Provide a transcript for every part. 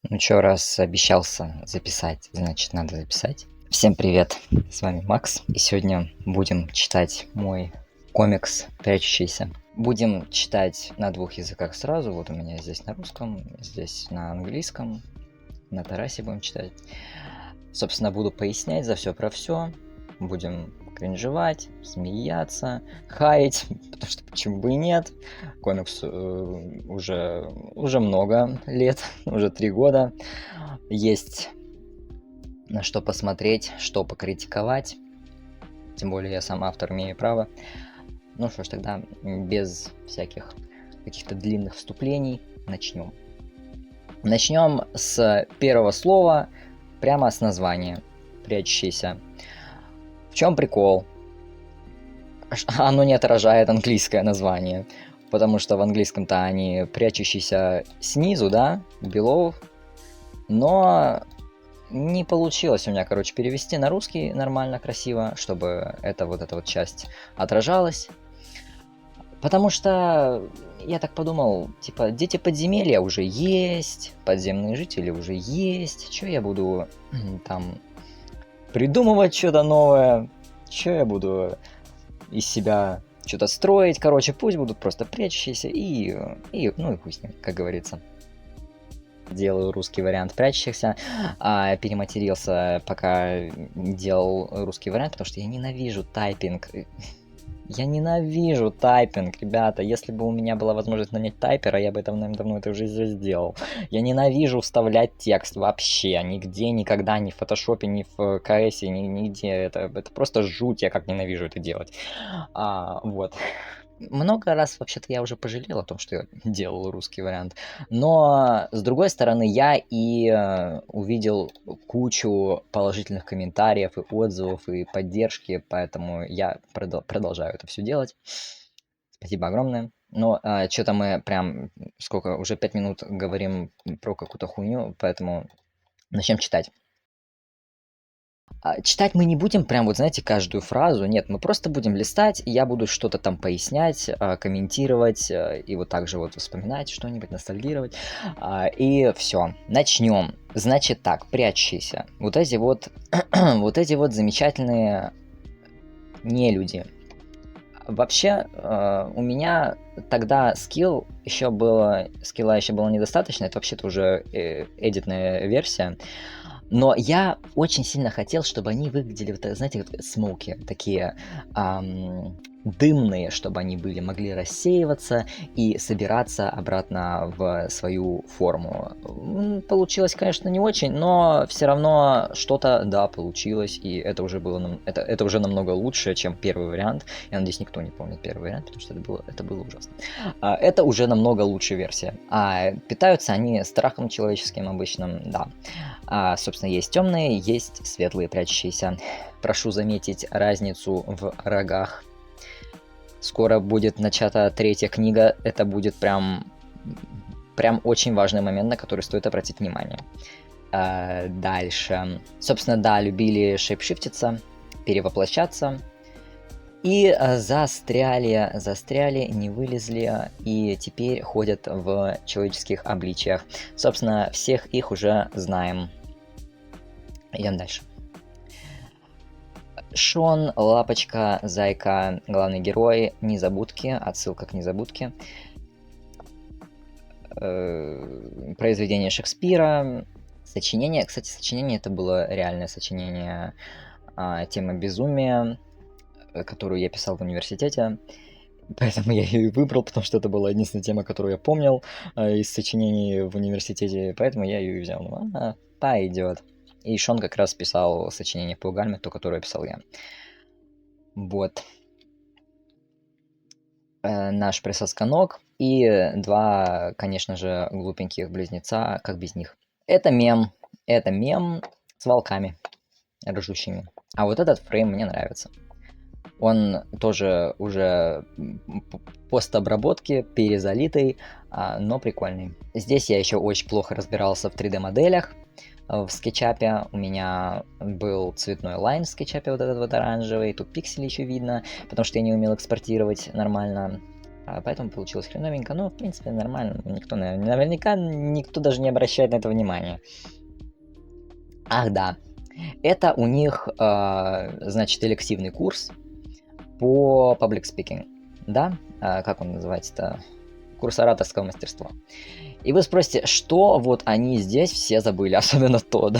Ну чё, раз обещался записать, значит, надо записать. Всем привет, с вами Макс, и сегодня будем читать мой комикс «Прячущийся». Будем читать на двух языках сразу, вот у меня здесь на русском, здесь на английском, на Тарасе будем читать. Собственно, буду пояснять за все про все, будем кринжевать, смеяться, хаять, потому что почему бы и нет. Комикс уже много лет, уже 3 года. Есть на что посмотреть, что покритиковать. Тем более я сам автор, имею право. Ну что ж, тогда без всяких каких-то длинных вступлений начнем. Начнем с первого слова, прямо с названия. Прячущийся. В чем прикол? Оно не отражает английское название. Потому что в английском-то они прячущиеся снизу, да, below. Но не получилось у меня, короче, перевести на русский нормально, красиво, чтобы эта вот часть отражалась. Потому что я так подумал, типа, дети подземелья уже есть, подземные жители уже есть. Чё я буду там придумывать что-то новое? Чё я буду из себя что-то строить? Короче, пусть будут просто прячущиеся ну и хуй с ним, как говорится. Делаю русский вариант прячущихся, перематерился, пока делал русский вариант, потому что я ненавижу тайпинг. Я ненавижу тайпинг, ребята. Если бы у меня была возможность нанять тайпера, я бы это, наверное, давно это уже сделал. Я ненавижу вставлять текст вообще. Нигде, никогда, ни в фотошопе, ни в КСе, нигде. Это просто жуть, я как ненавижу это делать. Вот. Много раз, вообще-то, я уже пожалел о том, что я делал русский вариант. Но, с другой стороны, я и увидел кучу положительных комментариев, и отзывов, и поддержки, поэтому я продолжаю это все делать. Спасибо огромное. Но что-то мы прям, сколько, уже 5 минут говорим про какую-то хуйню, поэтому начнем читать. Читать мы не будем прям вот, знаете, каждую фразу. Нет, мы просто будем листать, и я буду что-то там пояснять, комментировать, и вот так же вот вспоминать что-нибудь, ностальгировать. И все. Начнем. Значит так, прячущиеся. Вот эти вот, вот эти вот замечательные нелюди. Вообще, у меня тогда скилла еще было недостаточно. Это вообще-то уже эдитная версия. Но я очень сильно хотел, чтобы они выглядели, вот, знаете, вот смоки, такие дымные, чтобы они были, могли рассеиваться и собираться обратно в свою форму. Получилось, конечно, не очень, но все равно что-то, да, получилось, и это уже было, это уже намного лучше, чем первый вариант. Я надеюсь, никто не помнит первый вариант, потому что это было ужасно. Это уже намного лучше версия. Питаются они страхом человеческим обычным, да. Собственно, есть темные, есть светлые прячущиеся. Прошу заметить разницу в рогах. Скоро будет начата 3-я книга. Это будет прям очень важный момент, на который стоит обратить внимание. Дальше. Собственно, да, любили шейпшифтиться, перевоплощаться. И застряли, не вылезли, и теперь ходят в человеческих обличиях. Собственно, всех их уже знаем. Идем дальше. Шон, Лапочка, Зайка, главный герой, Незабудки, отсылка к Незабудке. Произведение Шекспира, сочинение. Кстати, сочинение это было реальное сочинение, тема безумия, которую я писал в университете. Поэтому я ее и выбрал, потому что это была единственная тема, которую я помнил из сочинений в университете, поэтому я ее и взял. Ну, она пойдет. И Шон как раз писал сочинение по Гальме, то, которое писал я. Вот. Наш присосканок и 2, конечно же, глупеньких близнеца, как без них. Это мем с волками ржущими. А вот этот фрейм мне нравится. Он тоже уже постобработки, перезалитый, но прикольный. Здесь я еще очень плохо разбирался в 3D-моделях. В скетчапе у меня был цветной лайн в скетчапе, вот этот вот оранжевый, тут пиксели еще видно, потому что я не умел экспортировать нормально. Поэтому получилось хреновенько. Ну, в принципе, нормально. Наверняка никто даже не обращает на это внимания. Ах, да. Это у них, значит, элективный курс по public speaking. Да? Как он называется-то? Курс ораторского мастерства. И вы спросите, что вот они здесь все забыли, особенно Тодд.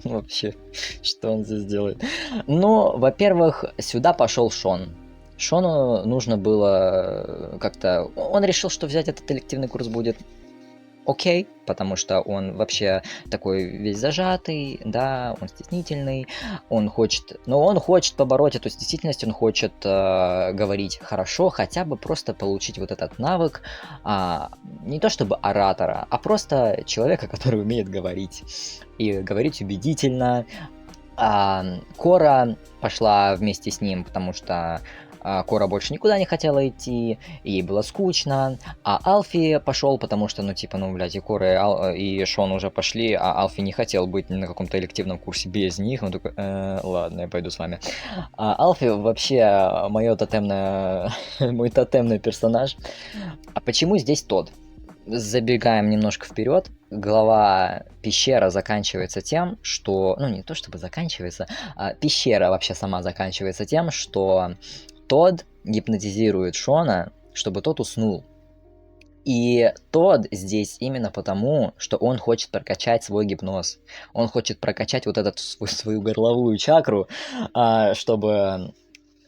Вообще, что он здесь делает? Ну, во-первых, сюда пошел Шон. Шону нужно было как-то... Он решил, что взять этот элективный курс будет окей, потому что он вообще такой весь зажатый, да, он стеснительный, он хочет побороть эту стеснительность, он хочет говорить хорошо, хотя бы просто получить вот этот навык, не то чтобы оратора, а просто человека, который умеет говорить, и говорить убедительно. Кора пошла вместе с ним, потому что Кора больше никуда не хотела идти, ей было скучно, а Алфи пошел, потому что, и Кора, и Шон уже пошли, а Алфи не хотел быть на каком-то элективном курсе без них, он такой, ладно, я пойду с вами. Алфи вообще мой тотемный персонаж. А почему здесь Тодд? Забегаем немножко вперед. Глава пещера заканчивается тем, что... Ну, не то чтобы заканчивается, пещера вообще сама заканчивается тем, что Тодд гипнотизирует Шона, чтобы тот уснул. И Тодд здесь именно потому, что он хочет прокачать свой гипноз. Он хочет прокачать вот эту свою горловую чакру, чтобы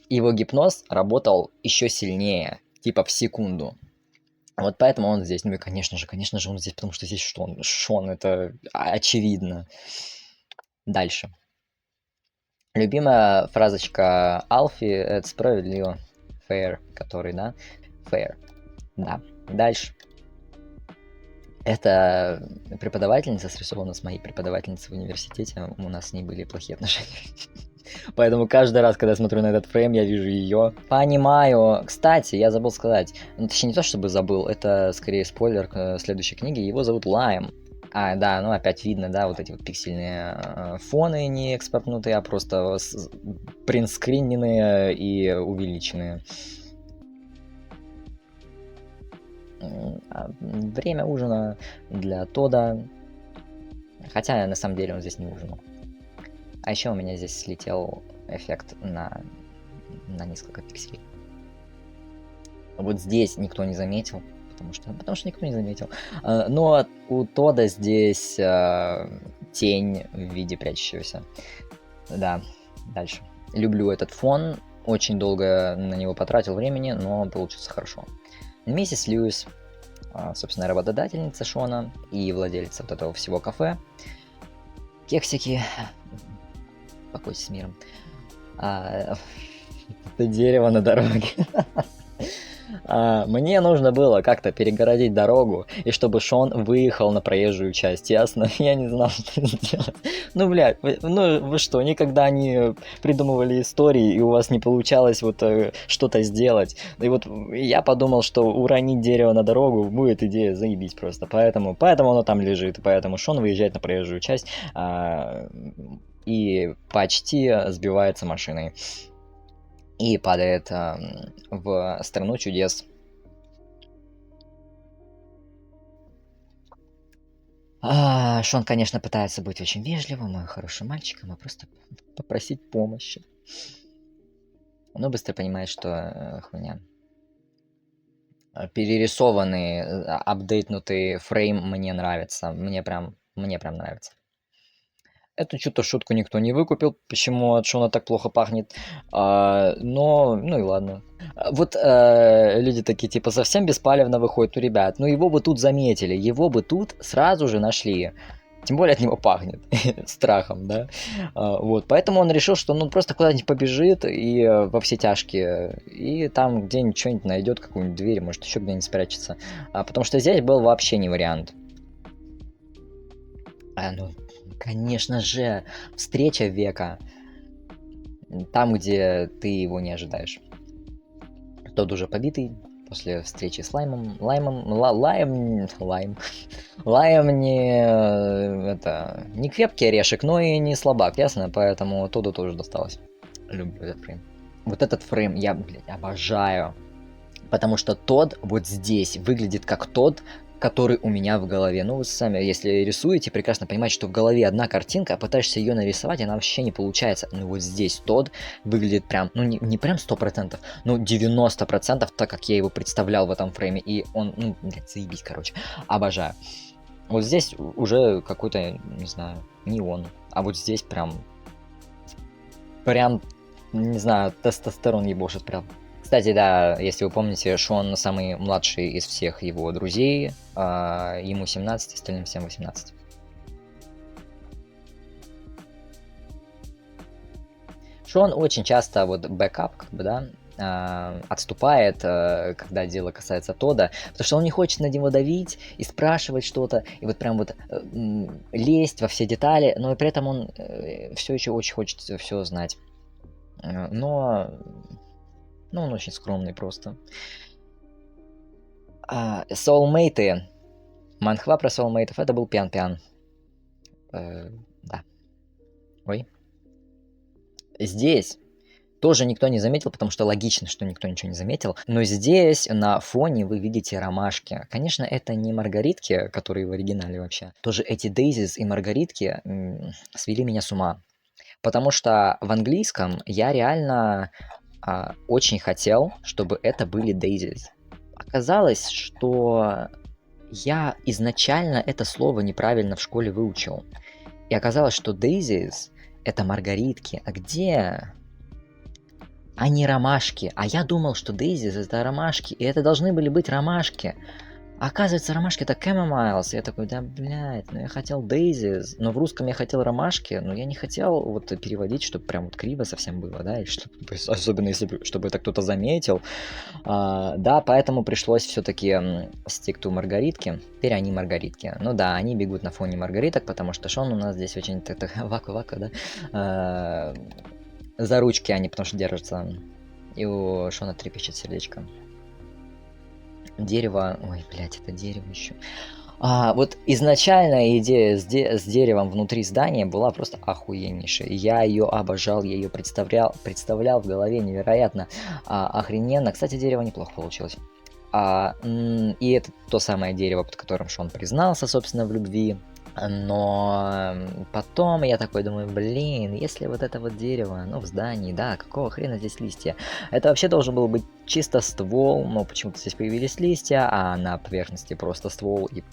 его гипноз работал еще сильнее, типа в секунду. Вот поэтому он здесь. Ну и конечно же он здесь, потому что здесь Шон, это очевидно. Дальше. Любимая фразочка Алфи — это справедливо. Fair, который, да? Fair. Да. Дальше. Это преподавательница срисована с моей преподавательницей в университете. У нас с ней были плохие отношения. Поэтому каждый раз, когда я смотрю на этот фрейм, я вижу ее. Понимаю. Кстати, я забыл сказать. Ну, точнее, не то чтобы забыл, это скорее спойлер к следующей книге. Его зовут Лайм. Да, ну опять видно, да, вот эти вот пиксельные фоны не экспортнутые, а просто принтскриненные и увеличенные. Время ужина для Тодда. Хотя, на самом деле, он здесь не ужинал. А еще у меня здесь слетел эффект на несколько пикселей. Вот здесь никто не заметил, потому что никто не заметил. Но у Тодда здесь тень в виде прячущегося. Да, дальше. Люблю этот фон, очень долго на него потратил времени, но получился хорошо. Миссис Льюис, собственно, работодательница Шона и владелица вот этого всего кафе. Кексики. Покойся с миром. Это дерево на дороге. Мне нужно было как-то перегородить дорогу, и чтобы Шон выехал на проезжую часть, ясно? Я не знал, что сделать. Ну, блядь, вы что, никогда не придумывали истории, и у вас не получалось вот что-то сделать? И вот я подумал, что уронить дерево на дорогу будет идея заебись просто. Поэтому оно там лежит, поэтому Шон выезжает на проезжую часть и почти сбивается машиной. И падает в страну чудес. Шон, конечно, пытается быть очень вежливым и хорошим мальчиком, и просто попросить помощи. Но быстро понимает, что хуйня. Перерисованный, апдейтнутый фрейм мне нравится. Мне прям нравится. Эту что-то шутку никто не выкупил, почему от Шона так плохо пахнет. Ну и ладно. Вот люди такие, типа, совсем беспалевно выходят. Ну, ребят, ну его бы тут заметили, его бы тут сразу же нашли. Тем более от него пахнет страхом, да. Вот, поэтому он решил, что он просто куда-нибудь побежит и во все тяжкие. И там где-нибудь что-нибудь найдет, какую-нибудь дверь, может еще где-нибудь спрячется. Потому что здесь был вообще не вариант. Ну, конечно же, встреча века. Там, где ты его не ожидаешь. Тот уже побитый после встречи с Лаймом. Лайм не крепкий орешек, но и не слабак, ясно? Поэтому Тодду тоже досталось. Люблю этот фрейм. Вот этот фрейм я, блядь, обожаю. Потому что Тодд вот здесь выглядит как тот, который у меня в голове. Ну, вы сами, если рисуете, прекрасно понимаете, что в голове одна картинка, а пытаешься ее нарисовать, она вообще не получается. Ну, вот здесь Тодд выглядит прям, ну, не прям 100%, но 90%, так как я его представлял в этом фрейме. И он, ну, блядь, заебись, короче. Обожаю. Вот здесь уже какой-то, не знаю, не он. А вот здесь прям, не знаю, тестостерон ебошит прям. Кстати, да, если вы помните, Шон самый младший из всех его друзей, ему 17, остальным всем 18. Шон очень часто вот бэкап, как бы, да, отступает, когда дело касается Тодда, потому что он не хочет на него давить и спрашивать что-то, и вот прям вот лезть во все детали, но и при этом он все еще очень хочет все знать. Но он очень скромный просто. Соулмейты. Манхва про соулмейтов. Это был Пян-Пян. Да. Ой. Здесь тоже никто не заметил, потому что логично, что никто ничего не заметил. Но здесь на фоне вы видите ромашки. Конечно, это не маргаритки, которые в оригинале вообще. Тоже эти дейзис и маргаритки свели меня с ума. Потому что в английском я реально очень хотел, чтобы это были дейзис. Оказалось, что я изначально это слово неправильно в школе выучил. И оказалось, что daisies это маргаритки. А где? Они ромашки. А я думал, что daisies это ромашки. И это должны были быть ромашки. А оказывается, ромашки это chamomile. Я такой, да, блядь, ну я хотел daisies. Но в русском я хотел ромашки. Но я не хотел вот переводить, чтобы прям вот криво совсем было, да. И чтобы, особенно если чтобы это кто-то заметил. Да, поэтому пришлось все-таки stick to маргаритки. Теперь они маргаритки. Ну да, они бегут на фоне маргариток, потому что Шон у нас здесь очень ваку-ваку, да. За ручки они, потому что держатся. И у Шона трепещет сердечко. Дерево... Ой, блядь, это дерево еще. Вот изначальная идея с деревом внутри здания была просто охуеннейшая. Я ее обожал, я ее представлял в голове невероятно охрененно. Кстати, дерево неплохо получилось. И это то самое дерево, под которым Шон признался, собственно, в любви. Но потом я такой думаю, блин, если вот это вот дерево, ну, в здании, да, какого хрена здесь листья? Это вообще должен был быть чисто ствол, но почему-то здесь появились листья, а на поверхности просто ствол и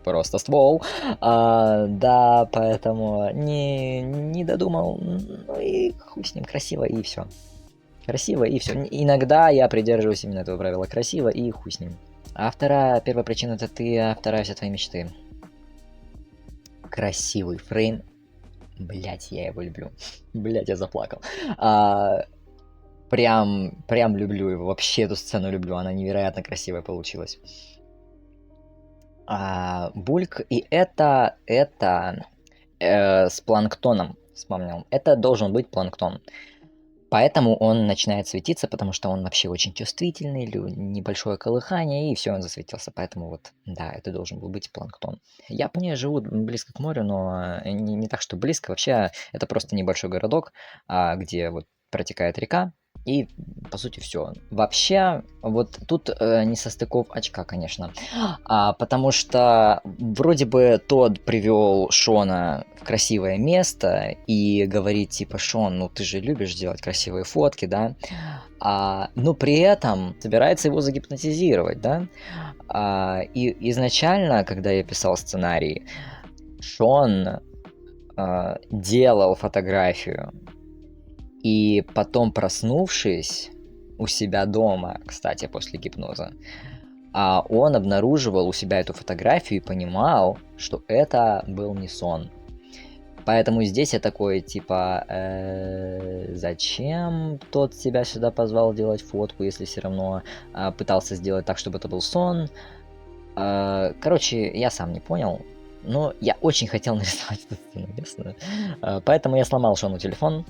просто ствол. Да, поэтому не додумал, ну и хуй с ним, красиво и все. Красиво и все. Иногда я придерживаюсь именно этого правила, красиво и хуй с ним. А первая причина это ты, а вторая все твои мечты. Красивый фрейм. Блять, я его люблю. Блять, я заплакал. Прям люблю его. Вообще эту сцену люблю. Она невероятно красивая получилась. Бульк. И это с планктоном. Вспомнил. Это должен быть планктон. Поэтому он начинает светиться, потому что он вообще очень чувствительный, небольшое колыхание, и все, он засветился. Поэтому вот, да, это должен был быть планктон. Япония живут близко к морю, но не так, что близко. Вообще, это просто небольшой городок, где вот протекает река, и, по сути, все. Вообще, вот тут не со стыков очка, конечно. Потому что вроде бы Тодд привел Шона в красивое место и говорит, типа, Шон, ну ты же любишь делать красивые фотки, да? Но при этом собирается его загипнотизировать, да? И изначально, когда я писал сценарий, Шон делал фотографию, и потом, проснувшись у себя дома, кстати, после гипноза, он обнаруживал у себя эту фотографию и понимал, что это был не сон. Поэтому здесь я такой, типа, зачем тот тебя сюда позвал делать фотку, если все равно пытался сделать так, чтобы это был сон. Короче, я сам не понял. Но я очень хотел нарисовать эту сцену, ясно? Поэтому я сломал Шону телефон.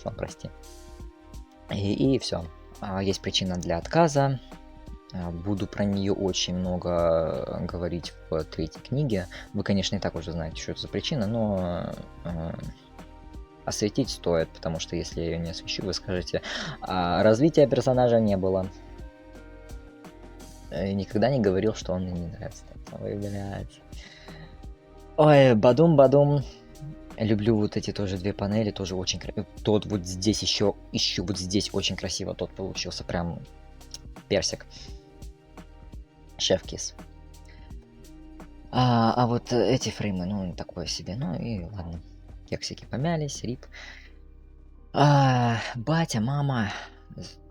Шон, прости. И все. Есть причина для отказа. Буду про нее очень много говорить в третьей книге. Вы, конечно, и так уже знаете, что это за причина, но осветить стоит, потому что если я ее не освещу, вы скажете, развития персонажа не было. никогда не говорил, что он мне не нравится. Ой, блядь. Ой, Бадум. Люблю вот эти тоже две панели, тоже очень красиво. Тот вот здесь еще вот здесь очень красиво тот получился, прям персик. Шеф-кис. А вот эти фреймы, ну, такое себе. Ну и ладно. Кексики помялись, рип. Батя, мама.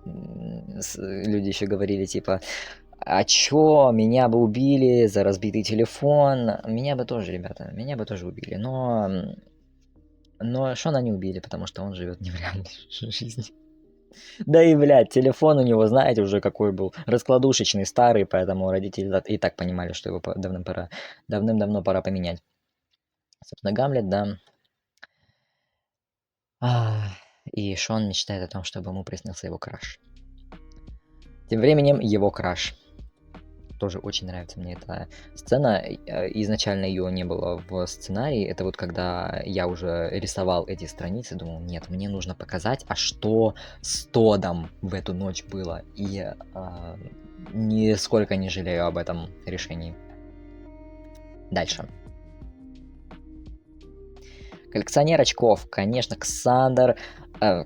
Люди еще говорили, типа, а чё, меня бы убили за разбитый телефон. Меня бы тоже, ребята, меня бы тоже убили. Но Шона не убили, потому что он живет не в реальной жизни. Да и, блядь, телефон у него, знаете, уже какой был. Раскладушечный, старый, поэтому родители и так понимали, что его давным-давно пора поменять. Собственно, Гамлет, да. И Шон мечтает о том, чтобы ему приснился его краш. Тем временем его краш. Тоже очень нравится мне эта сцена. Изначально ее не было в сценарии. Это вот когда я уже рисовал эти страницы, думал, нет, мне нужно показать, а что с Тодом в эту ночь было. И нисколько не жалею об этом решении. Дальше. Коллекционер очков, конечно, Ксандер.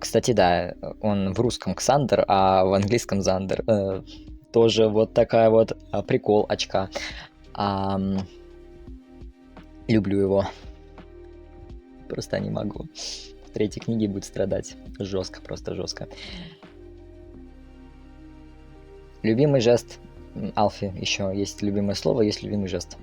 Кстати, да, он в русском Ксандер, а в английском Зандер. Тоже вот такая вот прикол очка. Люблю его. Просто не могу. В третьей книге будет страдать. Жестко, просто жестко. Любимый жест. Алфи еще есть любимое слово, есть любимый жест.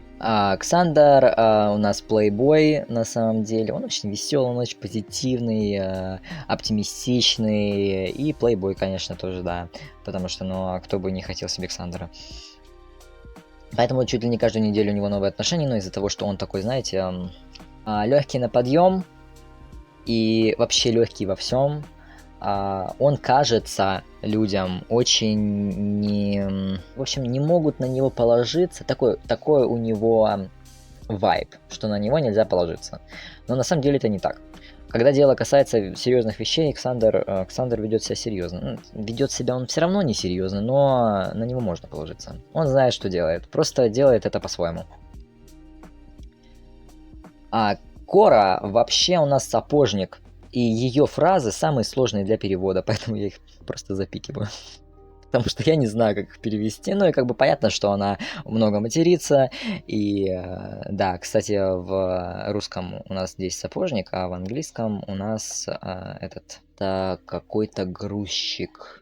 Ксандер у нас плейбой, на самом деле. Он очень веселый, он очень позитивный, оптимистичный. И плейбой, конечно, тоже, да. Потому что, ну, кто бы не хотел себе Ксандера. Поэтому чуть ли не каждую неделю у него новые отношения, но из-за того, что он такой, знаете, легкий на подъем и вообще легкий во всем, он кажется людям очень в общем, не могут на него положиться. Такой у него вайб, что на него нельзя положиться. Но на самом деле это не так. Когда дело касается серьезных вещей, Ксандер ведет себя серьезно. Ведет себя он все равно не серьезно, но на него можно положиться. Он знает, что делает. Просто делает это по-своему. Кора вообще у нас сапожник. И ее фразы самые сложные для перевода, поэтому я их просто запикиваю. Потому что я не знаю, как их перевести. Ну и как бы понятно, что она много матерится. И да, кстати, в русском у нас здесь сапожник, а в английском у нас какой-то грузчик.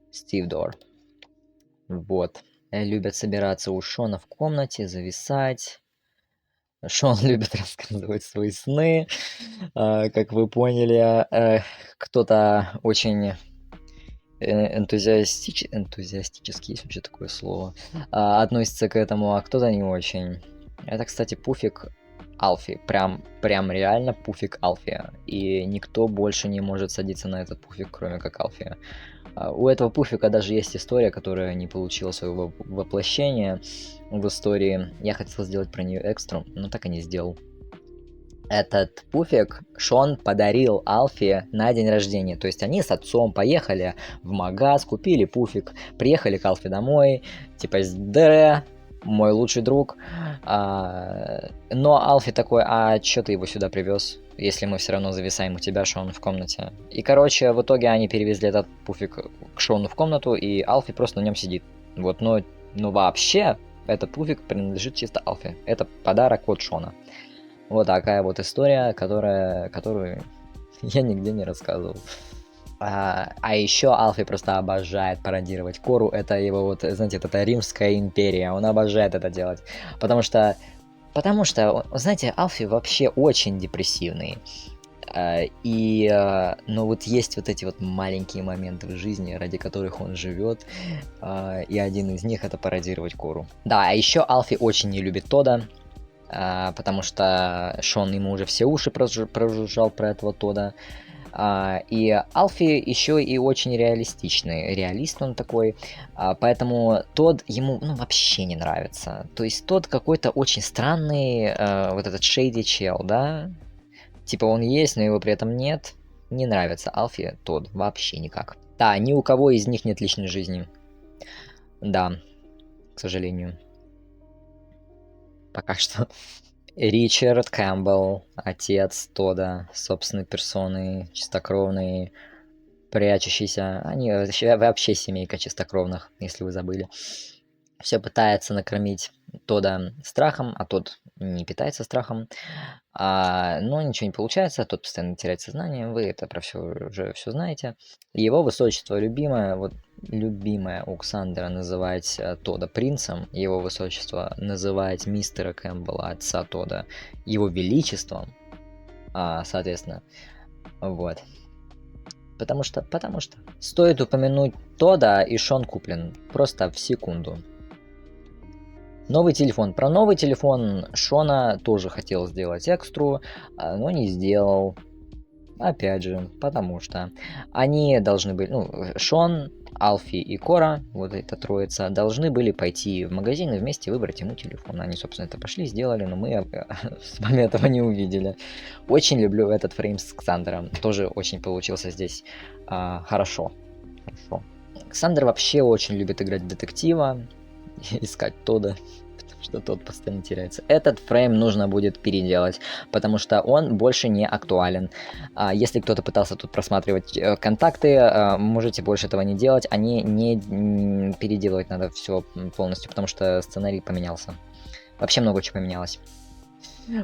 Стивдор. Вот. Любят собираться у Шона в комнате, зависать. Шон любит рассказывать свои сны, как вы поняли. Кто-то очень энтузиастически, есть вообще такое слово, относится к этому, а кто-то не очень. Это, кстати, пуфик Алфи. Прям реально пуфик Алфи. И никто больше не может садиться на этот пуфик, кроме как Алфи. У этого пуфика даже есть история, которая не получила своего воплощения в истории. Я хотел сделать про нее экстру, но так и не сделал. Этот пуфик Шон подарил Алфи на день рождения. То есть они с отцом поехали в магаз, купили пуфик, приехали к Алфи домой, типа «Здре, мой лучший друг». Но Алфи такой: а чё ты его сюда привез, если мы все равно зависаем у тебя, Шон, в комнате? И, короче, в итоге они перевезли этот пуфик к Шону в комнату, и Алфи просто на нем сидит. Вот, но вообще, этот пуфик принадлежит чисто Алфи. Это подарок от Шона. Вот такая вот история, которую я нигде не рассказывал. А еще Алфи просто обожает пародировать Кору. Это его вот, знаете, это Римская империя. Он обожает это делать. Потому что, знаете, Алфи вообще очень депрессивный. Но вот есть вот эти вот маленькие моменты в жизни, ради которых он живет. И один из них — это пародировать Кору. Да, а еще Алфи очень не любит Тода. Потому что Шон ему уже все уши прожужжал про этого Тода. И Алфи еще и очень реалистичный. Реалист он такой. Поэтому Тод ему вообще не нравится. То есть Тод какой-то очень странный, вот этот шейди чел, да? Типа он есть, но его при этом нет. Не нравится Алфи Тод вообще никак. Да, ни у кого из них нет личной жизни. Да, к сожалению. Пока что. Ричард Кэмпбелл, отец Тода, собственной персоной, чистокровный, прячущийся. Они вообще семейка чистокровных, если вы забыли. Все пытается накормить Тода страхом, а тот не питается страхом. Но ничего не получается, тот постоянно теряет сознание. Вы это про все уже все знаете. Его высочество любимое, вот любимая у Ксандера называть Тода принцем, его высочество называть мистера Кэмпбелла, отца Тода, его величеством, соответственно, вот. Потому что стоит упомянуть Тода и Шон куплен просто в секунду. Новый телефон. Про новый телефон Шона тоже хотел сделать экстру, но не сделал. Опять же, потому что они должны были, Шон, Алфи и Кора, вот эта троица, должны были пойти в магазин и вместе выбрать ему телефон. Они, собственно, это пошли, сделали, но мы с вами этого не увидели. Очень люблю этот фрейм с Ксандером. Тоже очень получился здесь хорошо. Ксандер вообще очень любит играть в детектива, искать Тода, потому что тот постоянно теряется. Этот фрейм нужно будет переделать, потому что он больше не актуален. Если кто-то пытался тут просматривать контакты, можете больше этого не делать. Они не переделывать надо все полностью, потому что сценарий поменялся. Вообще много чего поменялось.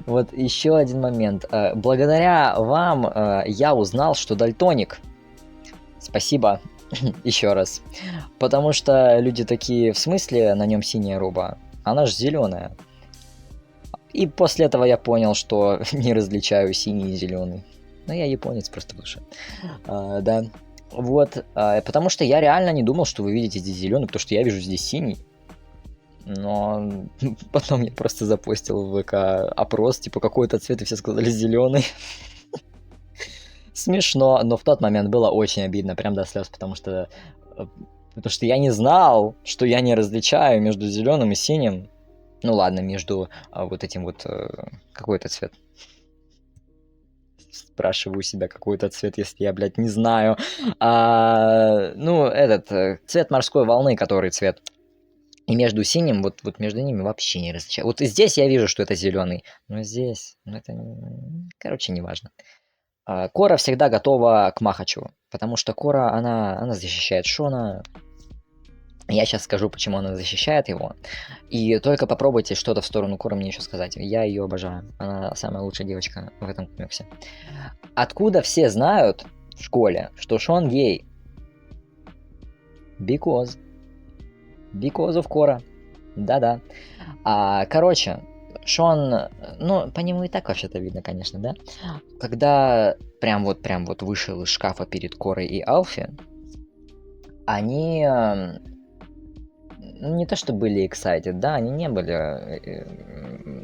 Вот еще один момент. Благодаря вам я узнал, что дальтоник. Спасибо. Еще раз. Потому что люди такие, в смысле на нем синяя роба? Она же зеленая. И после этого я понял, что не различаю синий и зеленый. Но я японец просто в душе. Да. Вот. Потому что я реально не думал, что вы видите здесь зеленый, потому что я вижу здесь синий. Но потом я просто запостил в ВК опрос, типа какой-то цвет, и все сказали зеленый. Смешно, но в тот момент было очень обидно, прям до слез, потому что я не знал, что я не различаю между зеленым и синим. Ну ладно, между вот этим вот какой-то цвет. Спрашиваю себя, какой-то цвет, если я, блядь, не знаю. Цвет морской волны, который цвет. И между синим, вот между ними вообще не различаю. Вот здесь я вижу, что это зеленый, но здесь, это, короче, не важно. Кора всегда готова к Махачу, потому что Кора, она защищает Шона. Я сейчас скажу, почему она защищает его. И только попробуйте что-то в сторону Коры мне еще сказать. Я ее обожаю. Она самая лучшая девочка в этом комиксе. Откуда все знают в школе, что Шон гей? Because of Кора. Да-да. Короче, Шон, по нему и так вообще-то видно, конечно, да? Когда прям вот вышел из шкафа перед Корой и Алфи, они не то что были excited, да, они не были,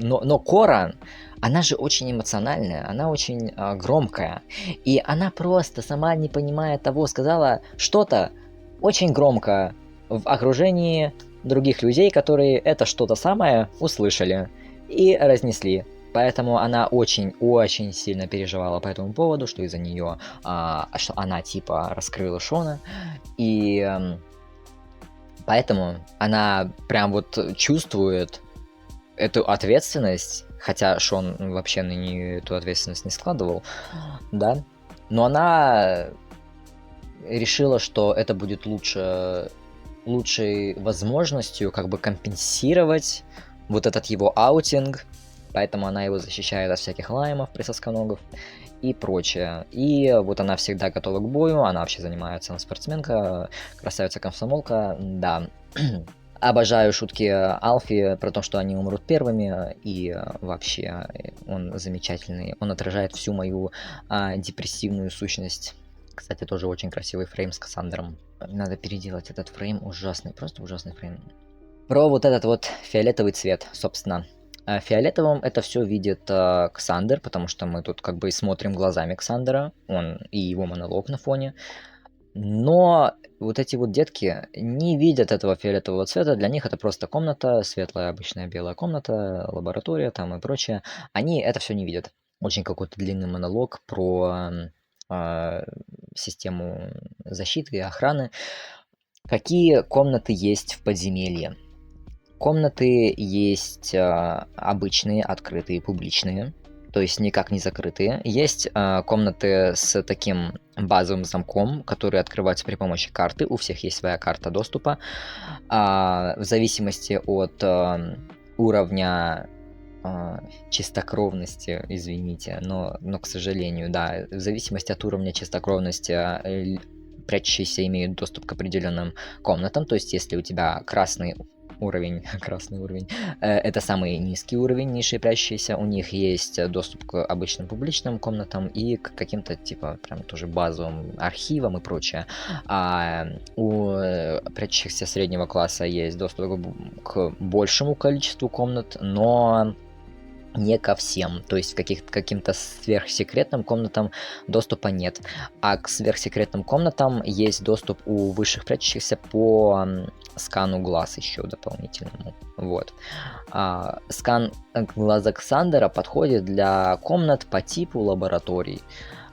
но Кора, она же очень эмоциональная, она очень громкая, и она просто сама не понимая того, сказала что-то очень громко в окружении других людей, которые это что-то самое услышали и разнесли. Поэтому она очень-очень сильно переживала по этому поводу, что из-за нее, что она типа раскрыла Шона. И поэтому она прям вот чувствует эту ответственность, хотя Шон вообще на нее эту ответственность не складывал, да. Но она решила, что это будет лучшей возможностью как бы компенсировать вот этот его аутинг, поэтому она его защищает от всяких лаймов, присосконогов и прочее. И вот она всегда готова к бою, она вообще занимается, она спортсменка, красавица-комсомолка, да. Обожаю шутки Алфи про то, что они умрут первыми, и вообще он замечательный, он отражает всю мою депрессивную сущность. Кстати, тоже очень красивый фрейм с Кассандром. Надо переделать этот фрейм, ужасный, просто ужасный фрейм. Про вот этот вот фиолетовый цвет, собственно. Фиолетовым это все видит Ксандер, потому что мы тут как бы и смотрим глазами Ксандера, он и его монолог на фоне. Но вот эти вот детки не видят этого фиолетового цвета, для них это просто комната, светлая обычная белая комната, лаборатория там и прочее. Они это все не видят. Очень какой-то длинный монолог про систему защиты и охраны. Какие комнаты есть в подземелье? Комнаты есть обычные, открытые, публичные, то есть никак не закрытые. Есть комнаты с таким базовым замком, которые открываются при помощи карты. У всех есть своя карта доступа. В зависимости от уровня чистокровности, извините, но, к сожалению, да, в зависимости от уровня чистокровности прячущиеся имеют доступ к определенным комнатам. То есть, если у тебя красный уровень, это самый низкий уровень, низшие прячущиеся, у них есть доступ к обычным публичным комнатам и к каким-то, типа, прям тоже базовым архивам и прочее. А у прячущихся среднего класса есть доступ к большему количеству комнат, но не ко всем, то есть каким-то сверхсекретным комнатам доступа нет, а к сверхсекретным комнатам есть доступ у высших прячущихся по скану глаз еще дополнительному, вот. Скан глаза Ксандера подходит для комнат по типу лабораторий,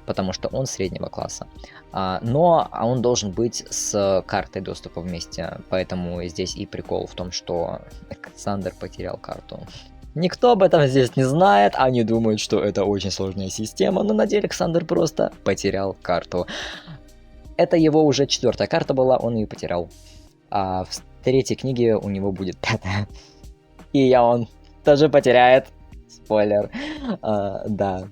потому что он среднего класса, но он должен быть с картой доступа вместе, поэтому здесь и прикол в том, что Ксандер потерял карту. Никто об этом здесь не знает, они думают, что это очень сложная система, но на деле Александр просто потерял карту. Это его уже 4-я карта была, он ее потерял. А в 3-й книге у него будет 5-я. И он тоже потеряет. Спойлер. Да.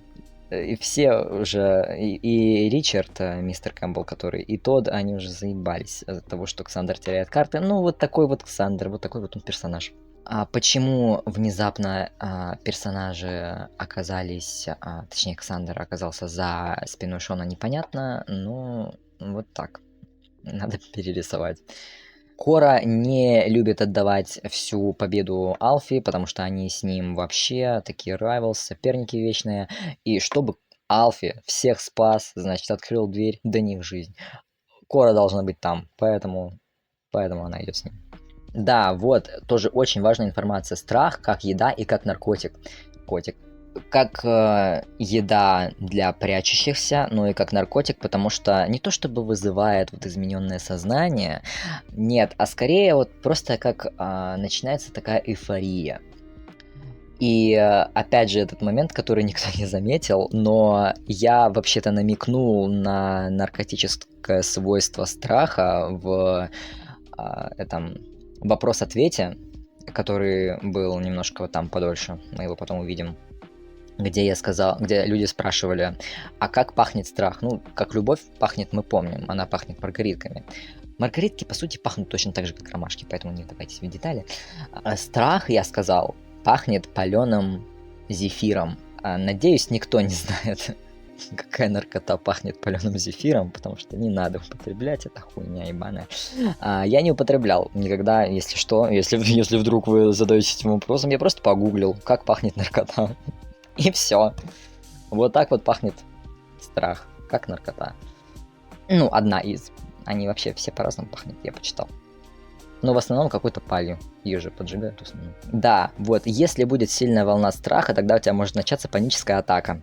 И все уже, и Ричард, мистер Кэмпбелл, который, и Тодд, они уже заебались от того, что Ксандер теряет карты. Ну, вот такой вот Ксандер, вот такой вот он персонаж. Почему внезапно персонажи оказались, точнее Ксандер оказался за спиной Шона, непонятно, но вот так. Надо перерисовать. Кора не любит отдавать всю победу Алфи, потому что они с ним вообще такие rivals, соперники вечные. И чтобы Алфи всех спас, значит, открыл дверь до них в жизнь. Кора должна быть там, поэтому она идет с ним. Да, вот, тоже очень важная информация. Страх как еда и как наркотик. Как еда для прячущихся, но и как наркотик, потому что не то чтобы вызывает вот измененное сознание, нет, а скорее вот просто как начинается такая эйфория. И опять же этот момент, который никто не заметил, но я вообще-то намекнул на наркотическое свойство страха в этом вопрос-ответе, который был немножко там подольше, мы его потом увидим, где я сказал, где люди спрашивали, а как пахнет страх? Ну, как любовь пахнет, мы помним, она пахнет маргаритками. Маргаритки, по сути, пахнут точно так же, как ромашки, поэтому не вдавайтесь в детали. Страх, я сказал, пахнет паленым зефиром. Надеюсь, никто не знает, какая наркота пахнет паленым зефиром, потому что не надо употреблять, это хуйня ебаная. Я не употреблял никогда, если что, если вдруг вы задаетесь этим вопросом, я просто погуглил, как пахнет наркота. И все. Вот так вот пахнет страх, как наркота. Ну, одна из. Они вообще все по-разному пахнут, я почитал. Но в основном какой-то палью. Ее же поджигают в основном. Да, вот, если будет сильная волна страха, тогда у тебя может начаться паническая атака.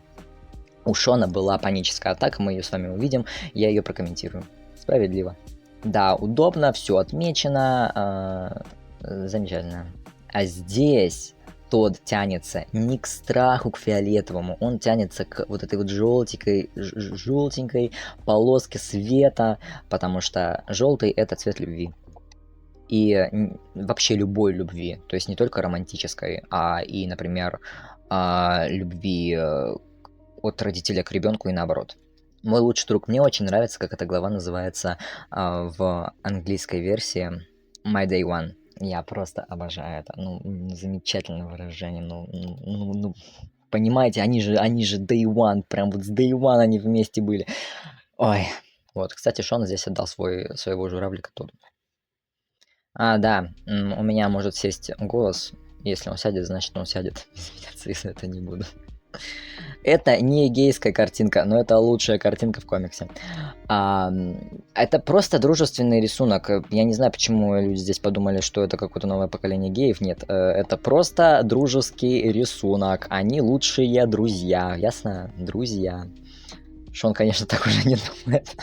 У Шона была паническая атака, мы ее с вами увидим, я ее прокомментирую. Справедливо. Да, удобно, все отмечено, замечательно. А здесь Тодд тянется не к страху, к фиолетовому, он тянется к вот этой вот желтенькой полоске света, потому что желтый это цвет любви. И вообще любой любви, то есть не только романтической, а и, например, любви от родителя к ребенку и наоборот. Мой лучший друг, мне очень нравится, как эта глава называется в английской версии My Day One. Я просто обожаю это. Ну, замечательное выражение. Ну, понимаете, они же Day One, прям вот с Day One они вместе были. Ой. Вот, кстати, Шон здесь отдал своего журавлика Тодду. Да, у меня может сесть голос. Если он сядет, значит он сядет. Извиняться, если это не буду. Это не гейская картинка, но это лучшая картинка в комиксе. Это просто дружественный рисунок. Я не знаю, почему люди здесь подумали, что это какое-то новое поколение геев. Нет, это просто дружеский рисунок. Они лучшие друзья. Ясно? Друзья. Шон, конечно, так уже не думает.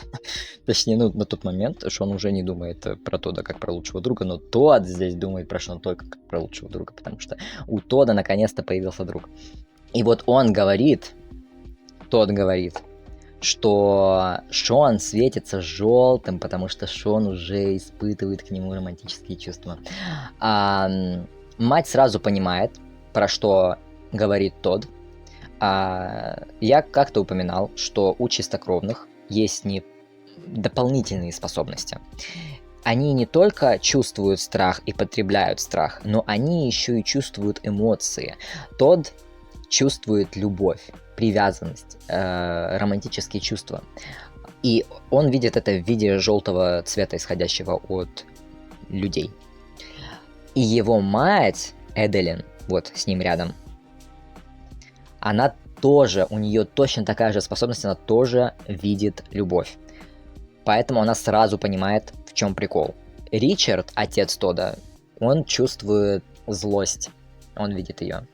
Точнее, ну, на тот момент Шон уже не думает про Тода как про лучшего друга, но Тод здесь думает про Шон только как про лучшего друга, потому что у Тода наконец-то появился друг. И вот он говорит, Тод говорит, что Шон светится желтым, потому что Шон уже испытывает к нему романтические чувства. Мать сразу понимает, про что говорит Тод. Я как-то упоминал, что у чистокровных есть не дополнительные способности. Они не только чувствуют страх и потребляют страх, но они еще и чувствуют эмоции. Тод чувствует любовь, привязанность, романтические чувства. И он видит это в виде желтого цвета, исходящего от людей. И его мать, Эделин, вот с ним рядом, она тоже, у нее точно такая же способность, она тоже видит любовь. Поэтому она сразу понимает, в чем прикол. Ричард, отец Тода, он чувствует злость, он видит ее.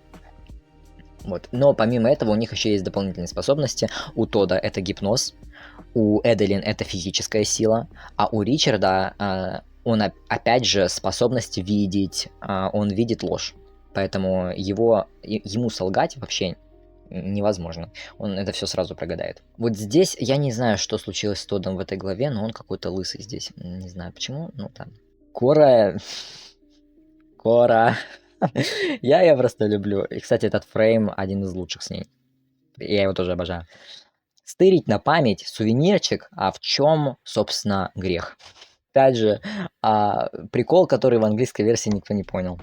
Вот. Но помимо этого у них еще есть дополнительные способности. У Тода это гипноз, у Эделин это физическая сила, а у Ричарда он опять же способность видеть, он видит ложь. Поэтому ему солгать вообще невозможно. Он это все сразу прогадает. Вот здесь я не знаю, что случилось с Тодом в этой главе, но он какой-то лысый здесь. Не знаю почему, ну там. Кора. Я просто люблю. И, кстати, этот фрейм один из лучших с ней. Я его тоже обожаю. Стырить на память сувенирчик, а в чем, собственно, грех? Опять же, прикол, который в английской версии никто не понял.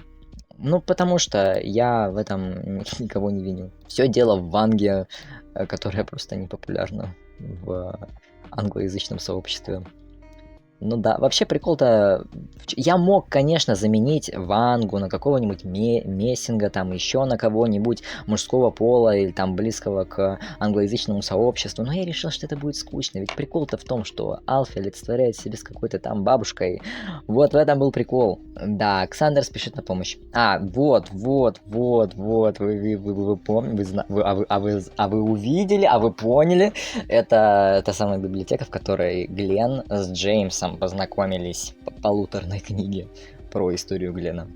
Ну, потому что я в этом никого не виню. Все дело в Ванге, которая просто не популярна в англоязычном сообществе. Ну да, вообще прикол-то... Я мог, конечно, заменить Вангу на какого-нибудь Мессинга, там еще на кого-нибудь мужского пола или там близкого к англоязычному сообществу, но я решил, что это будет скучно, ведь прикол-то в том, что Алфи олицетворяет себя с какой-то там бабушкой. Вот в этом был прикол. Да, Александр спешит на помощь. Вот, вы помните, вы увидели, вы поняли. Это та самая библиотека, в которой Глен с Джеймсом познакомились по полуторной книге про историю Глена.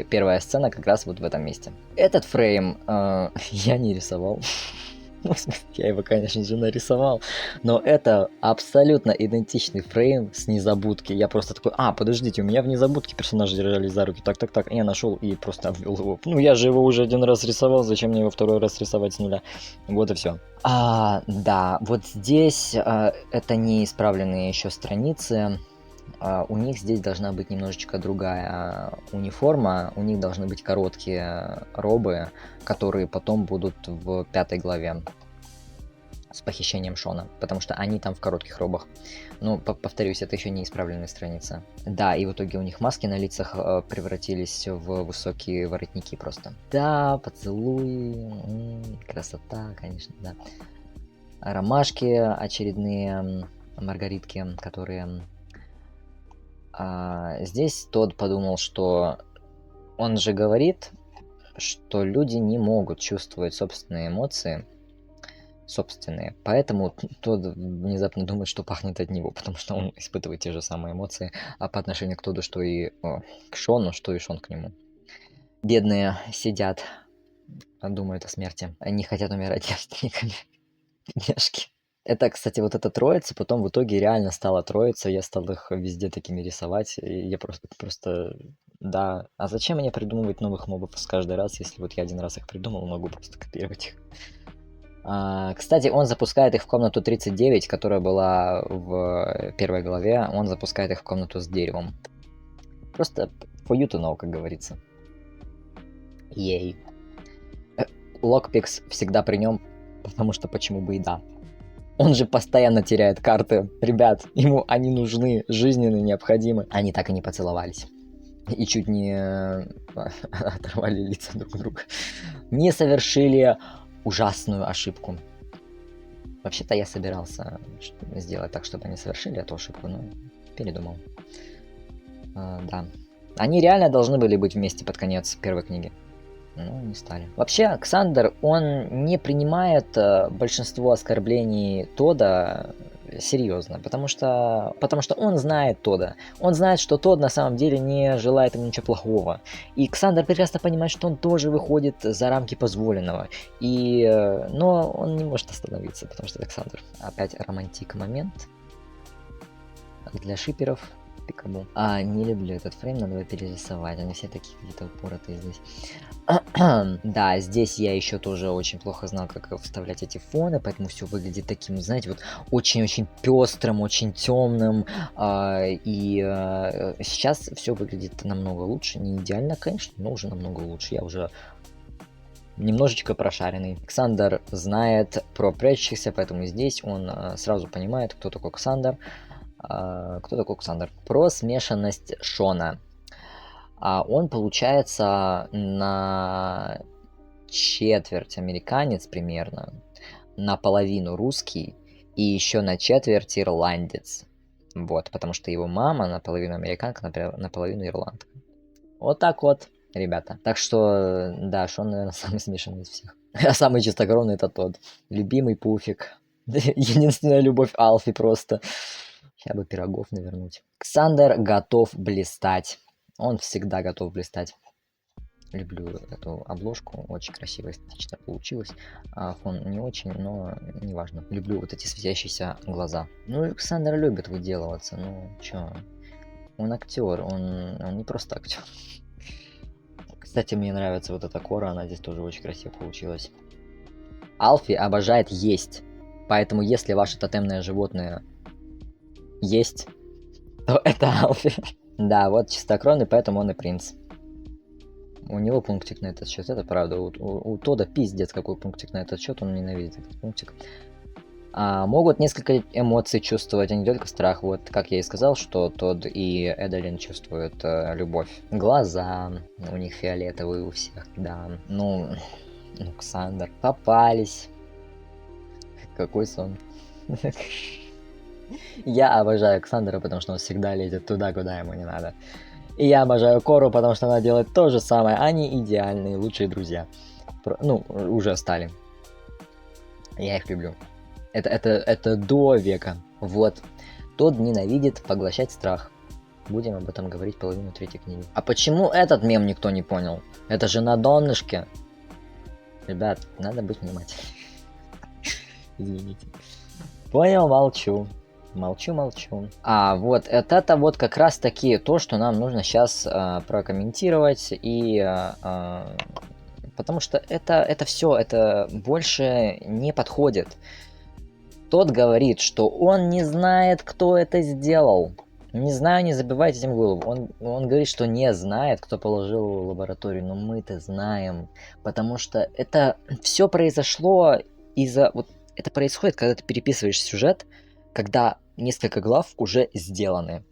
Первая сцена как раз вот в этом месте. Этот фрейм я не рисовал. Ну, в смысле, я его, конечно же, нарисовал, но это абсолютно идентичный фрейм с незабудки. Я просто такой, подождите, у меня в незабудке персонажи держались за руки, так, я нашел и просто обвел его. Ну, я же его уже один раз рисовал, зачем мне его второй раз рисовать с нуля? Вот и все. Да, вот здесь это не исправленные еще страницы. У них здесь должна быть немножечко другая униформа, у них должны быть короткие робы, которые потом будут в 5 главе с похищением Шона, потому что они там в коротких робах. Ну, повторюсь, это еще не исправленная страница. Да, и в итоге у них маски на лицах превратились в высокие воротники просто. Да, поцелуи, красота, конечно, да. Ромашки очередные, маргаритки, которые... Здесь Тод подумал, что он же говорит, что люди не могут чувствовать собственные эмоции, поэтому Тод внезапно думает, что пахнет от него, потому что он испытывает те же самые эмоции по отношению к Тоду, что и к Шону, что и Шон к нему. Бедные сидят, думают о смерти, не хотят умирать девственниками, бедняжки. Это, кстати, вот эта троица потом в итоге реально стала троица, я стал их везде такими рисовать, и я просто, да. А зачем мне придумывать новых мобов каждый раз, если вот я один раз их придумал, могу просто копировать их. Кстати, он запускает их в комнату 39, которая была в первой главе, он запускает их в комнату с деревом. Просто for you to know, как говорится. Ей. Локпикс всегда при нем, потому что почему бы и да. Он же постоянно теряет карты. Ребят, ему они нужны, жизненно необходимы. Они так и не поцеловались. И чуть не оторвали лица друг друга. Не совершили ужасную ошибку. Вообще-то я собирался сделать так, чтобы они совершили эту ошибку, но передумал. Да. Они реально должны были быть вместе под конец первой книги. Ну, не стали. Вообще, Оксандр, он не принимает большинство оскорблений Тода серьезно, потому что он знает Тода. Он знает, что Тод на самом деле не желает ему ничего плохого. И Ксандр прекрасно понимает, что он тоже выходит за рамки позволенного. Но он не может остановиться, потому что Александр. Опять романтик момент для шиперов. Пикабу. Не люблю этот фрейм, надо его перерисовать. Они все такие какие-то упоротые здесь. Да, здесь я еще тоже очень плохо знал, как вставлять эти фоны, поэтому все выглядит таким, знаете, вот очень-очень пестрым, очень темным. Сейчас все выглядит намного лучше. Не идеально, конечно, но уже намного лучше. Я уже немножечко прошаренный. Ксандр знает про прячущихся, поэтому здесь он сразу понимает, кто такой Ксандр. Кто такой Ксандр? Про смешанность Шона. Он, получается, на четверть американец примерно, наполовину русский и еще на четверть ирландец. Вот, потому что его мама наполовину американка, наполовину ирландка. Вот так вот, ребята. Так что, да, Шон, наверное, самый смешанный из всех. А самый чистокровный это тот. Любимый Пуфик. Единственная любовь Алфи просто. Сейчас бы пирогов навернуть. Ксандр готов блистать. Он всегда готов блистать. Люблю эту обложку. Очень красиво, эстетично получилось. Фон не очень, но неважно. Люблю вот эти светящиеся глаза. Ну, и Ксандр любит выделываться. Ну, чё. Он актер, он не просто актер. Кстати, мне нравится вот эта кора, она здесь тоже очень красиво получилась. Алфи обожает есть. Поэтому, если ваше тотемное животное есть, то это Алфи. Да, вот чистокровный, поэтому он и принц. У него пунктик на этот счет, это правда. У Тода пиздец какой пунктик на этот счет, он ненавидит этот пунктик. Могут несколько эмоций чувствовать, а не только страх. Вот, как я и сказал, что Тод и Эдалин чувствуют любовь. Глаза у них фиолетовые у всех, да. Ну, Ксандр. Попались. Какой сон. Я обожаю Ксандра, потому что он всегда лезет туда, куда ему не надо. И я обожаю Кору, потому что она делает то же самое. Они идеальные, лучшие друзья. Ну, уже стали. Я их люблю. Это до века. Вот. Тот ненавидит поглощать страх. Будем об этом говорить половину третьей книги. А почему этот мем никто не понял? Это же на донышке. Ребят, надо быть внимательным. Извините. Понял, молчу. Молчу. Вот это вот как раз таки то, что нам нужно сейчас прокомментировать. Потому что это все, это больше не подходит. Тот говорит, что он не знает, кто это сделал. Не знаю, не забивайте этим голову. Он говорит, что не знает, кто положил его в лабораторию, но мы-то знаем. Потому что это все произошло из-за... Вот это происходит, когда ты переписываешь сюжет, когда несколько глав уже сделаны.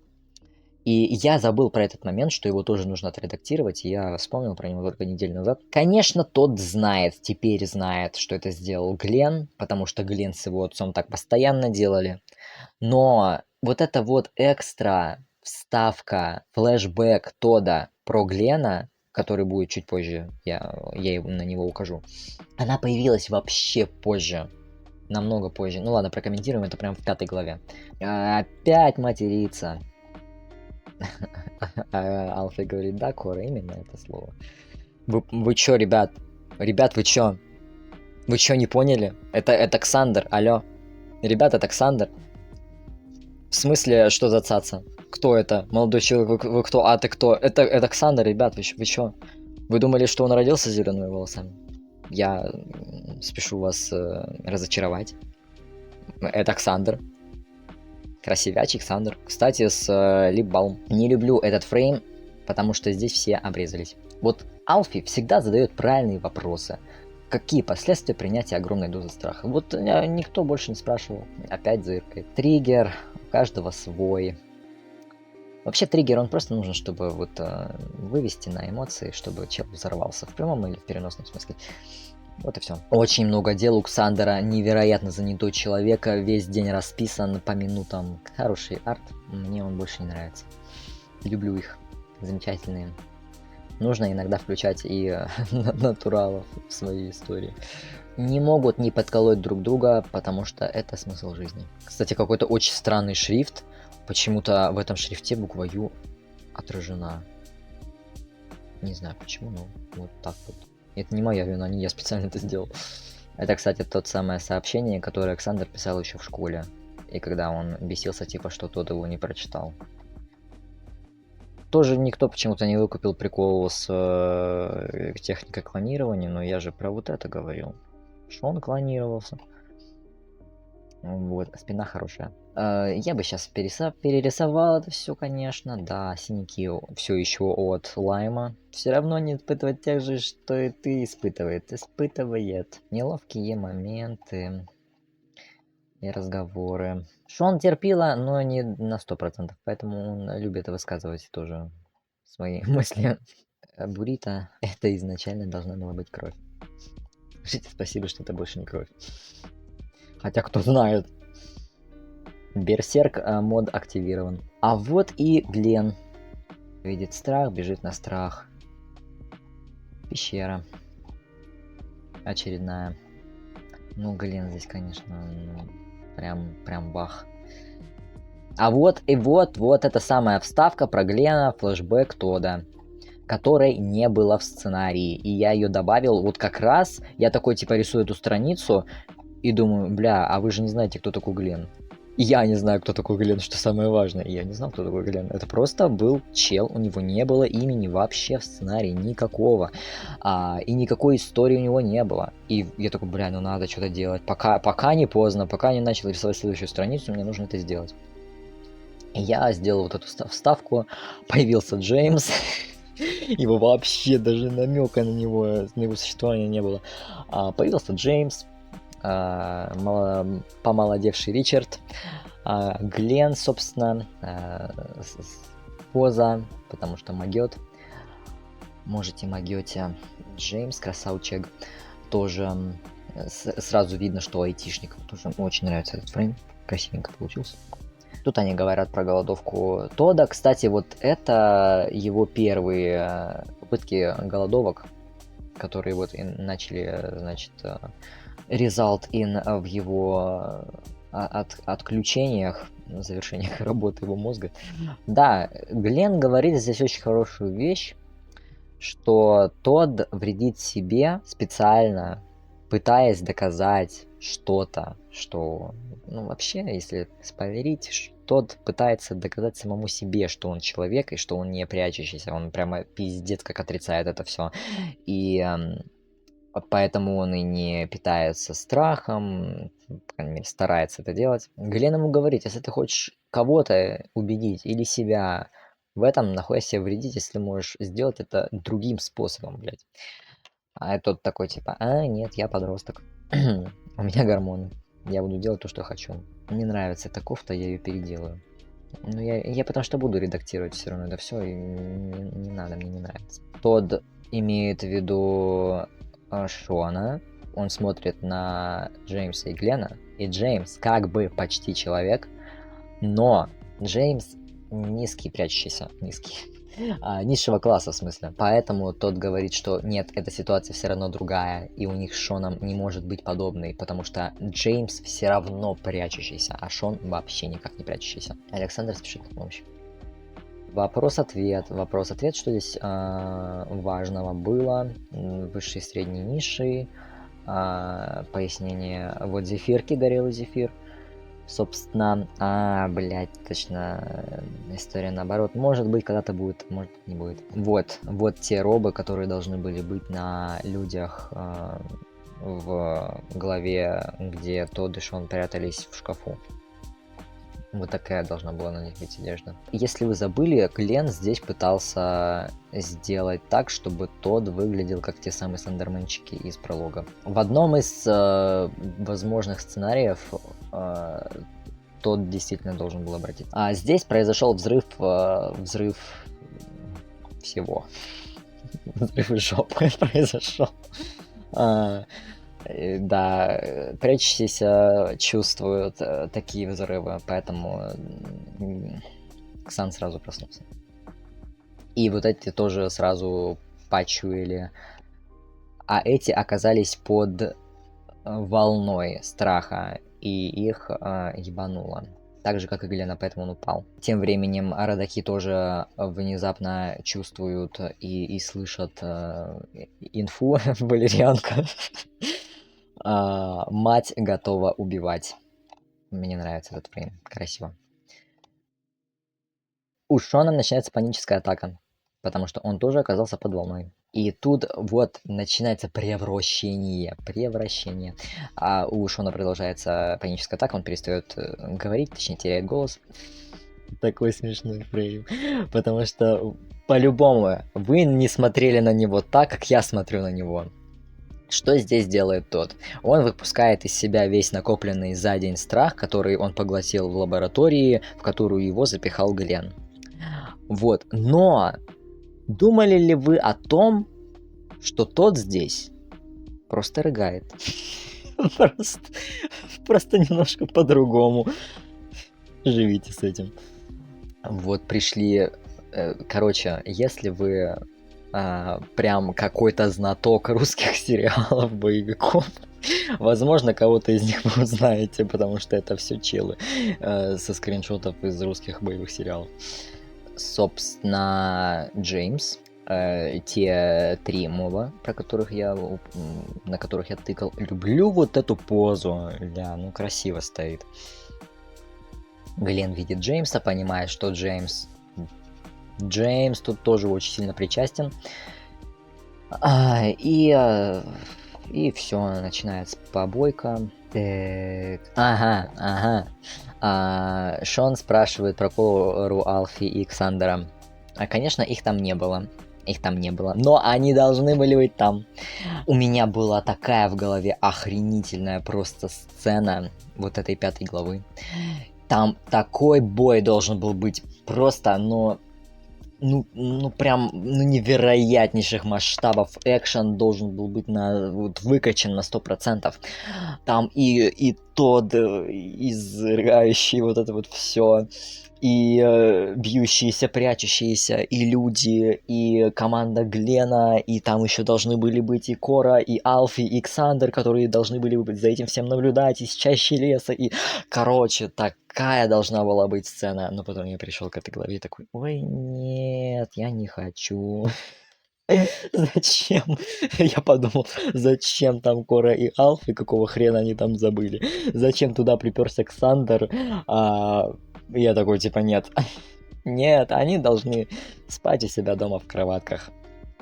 И я забыл про этот момент, что его тоже нужно отредактировать, и я вспомнил про него только неделю назад. Конечно, тот знает, теперь знает, что это сделал Глен, потому что Глен с его отцом так постоянно делали. Но вот эта вот экстра вставка, флешбэк Тода про Глена, который будет чуть позже, я на него укажу, она появилась вообще позже. Намного позже. Ну ладно, прокомментируем это прямо в 5 главе. Опять материться. Алфи говорит, да, Кора, именно это слово. Вы чё, ребят? Ребят, вы чё? Вы чё, не поняли? Это Ксандр, алло. Ребят, это Ксандр. В смысле, что за цаца? Кто это? Молодой человек, вы кто? Ты кто? Это Ксандр, ребят, вы чё? Вы думали, что он родился с зелеными волосами? Я спешу вас разочаровать. Это Ксандр. Красивячий Ксандр. Кстати, с Липбалм. Не люблю этот фрейм, потому что здесь все обрезались. Вот Алфи всегда задает правильные вопросы. Какие последствия принятия огромной дозы страха? Вот никто больше не спрашивал. Опять зыркает. Триггер. У каждого свой. Вообще триггер, он просто нужен, чтобы вот вывести на эмоции, чтобы чел взорвался. В прямом или в переносном смысле. Вот и все. Очень много дел у Ксандера, невероятно занятой человек, весь день расписан по минутам. Хороший арт, мне он больше не нравится. Люблю их, замечательные. Нужно иногда включать и натуралов в свои истории. Не могут не подколоть друг друга, потому что это смысл жизни. Кстати, какой-то очень странный шрифт. Почему-то в этом шрифте буква Ю отражена. Не знаю почему, но вот так вот. Это не моя вина, не я специально это сделал. Это, кстати, тот самое сообщение, которое Александр писал еще в школе. И когда он бесился, типа, что тот его не прочитал. Тоже никто почему-то не выкупил прикол с техникой клонирования, но я же про вот это говорил. Что он клонировался. Вот, спина хорошая. Я бы сейчас перерисовал это все, конечно. Да, синяки все еще от лайма. Все равно не испытывать тех же, что и ты испытывает. Неловкие моменты и разговоры. Что он терпила, но не на 100%. Поэтому он любит высказывать тоже свои мысли. Бурито, это изначально должна была быть кровь. Скажите спасибо, что это больше не кровь. Хотя кто знает. Берсерк мод активирован. А вот и Глен. Видит страх, бежит на страх. Пещера. Очередная. Ну, Глен здесь, конечно, ну, прям бах. А вот и вот эта самая вставка про Глена, флешбэк Тода, которой не было в сценарии. И я ее добавил вот как раз. Я такой типа рисую эту страницу и думаю, бля, а вы же не знаете, кто такой Глен. И я не знаю, кто такой Глен, что самое важное. И я не знал, кто такой Глен. Это просто был чел, у него не было имени вообще в сценарии, никакого. И никакой истории у него не было. И я такой, бля, ну надо что-то делать. Пока не поздно, пока не начал рисовать следующую страницу, мне нужно это сделать. И я сделал вот эту вставку. Появился Джеймс. Его вообще даже намека на него существования не было. Появился Джеймс. Помолодевший Ричард, Глен, собственно, поза, потому что могет. Можете могете. Джеймс, красавчик. Тоже сразу видно, что айтишник. Тоже очень нравится этот фрейм. Красивенько получился. Тут они говорят про голодовку Тода. Кстати, вот это его первые попытки голодовок, которые вот начали, значит, result in в его отключениях, завершениях работы его мозга. Да, Глен говорит здесь очень хорошую вещь, что Тодд вредит себе специально, пытаясь доказать что-то, что, ну, вообще, если споверить, Тодд пытается доказать самому себе, что он человек и что он не прячущийся, он прямо пиздец как отрицает это все. И поэтому он и не питается страхом, по крайней мере, старается это делать. Глен ему говорит, если ты хочешь кого-то убедить или себя в этом, нахуй себе вредить, если можешь сделать это другим способом, блядь. А тот такой, типа, нет, я подросток. У меня гормоны. Я буду делать то, что хочу. Мне нравится эта кофта, я ее переделаю. Ну, я потому что буду редактировать все равно это все, и не надо, мне не нравится. Тодд имеет в виду Шона, он смотрит на Джеймса и Глена, и Джеймс как бы почти человек, но Джеймс низкий, прячущийся, низшего класса в смысле. Поэтому тот говорит, что нет, эта ситуация все равно другая, и у них с Шоном не может быть подобной, потому что Джеймс все равно прячущийся, а Шон вообще никак не прячущийся. Александр спешит на помощь. Вопрос-ответ. Вопрос-ответ, что здесь важного было. Высшие, средние, низшие. Пояснение. Вот зефирки, горелый зефир. Собственно, блядь, точно, история наоборот. Может быть, когда-то будет, может не будет. Вот те робы, которые должны были быть на людях в главе, где Тодд и Шон прятались в шкафу. Вот такая должна была на них быть одежда. Если вы забыли, Глен здесь пытался сделать так, чтобы Тодд выглядел как те самые слендерменчики из пролога. В одном из возможных сценариев Тодд действительно должен был обратиться. А здесь произошел взрыв всего. Взрыв жопы произошел. Да, прячущиеся чувствуют такие взрывы, поэтому Ксан сразу проснулся. И вот эти тоже сразу почуяли, а эти оказались под волной страха, и их ебануло. Так же, как и Глена, поэтому он упал. Тем временем родаки тоже внезапно чувствуют и слышат инфу валерьянка. Мать готова убивать. Мне нравится этот фрейм. Красиво. У Шона начинается паническая атака, потому что он тоже оказался под волной. И тут вот начинается превращение. А у Шона продолжается паническая атака, он перестает говорить, точнее теряет голос. Такой смешной фрейм. Потому что по-любому вы не смотрели на него так, как я смотрю на него. Что здесь делает тот? Он выпускает из себя весь накопленный за день страх, который он поглотил в лаборатории, в которую его запихал Глен. Вот. Но думали ли вы о том, что тот здесь просто рыгает? Просто немножко по-другому. Живите с этим. Вот пришли... Короче, если вы прям какой-то знаток русских сериалов, боевиков, возможно, кого-то из них вы узнаете, потому что это все челы со скриншотов из русских боевых сериалов. Собственно, Джеймс, те 3 моба, на которых я тыкал. Люблю вот эту позу, ну красиво стоит. Глен видит Джеймса, понимает, что Джеймс тут тоже очень сильно причастен. И все, начинается побойка. Ага. Шон спрашивает про Кору, Алфи и Ксандера. Конечно, их там не было. Но они должны были быть там. У меня была такая в голове охренительная просто сцена вот этой 5 главы. Там такой бой должен был быть просто, прям невероятнейших масштабов. Экшен должен был быть выкачан на 100%. Там и Тодд, изрыгающий вот это вот все, и бьющиеся, прячущиеся, и люди, и команда Глена, и там еще должны были быть и Кора, и Алфи, и Ксандер, которые должны были быть за этим всем наблюдать из чащи леса, и... Короче, такая должна была быть сцена, но потом я пришел к этой главе и такой, ой, нет, я не хочу. Зачем? Я подумал, зачем там Кора и Алфи, какого хрена они там забыли? Зачем туда приперся Ксандер? Я такой, типа, нет. Нет, они должны спать у себя дома в кроватках.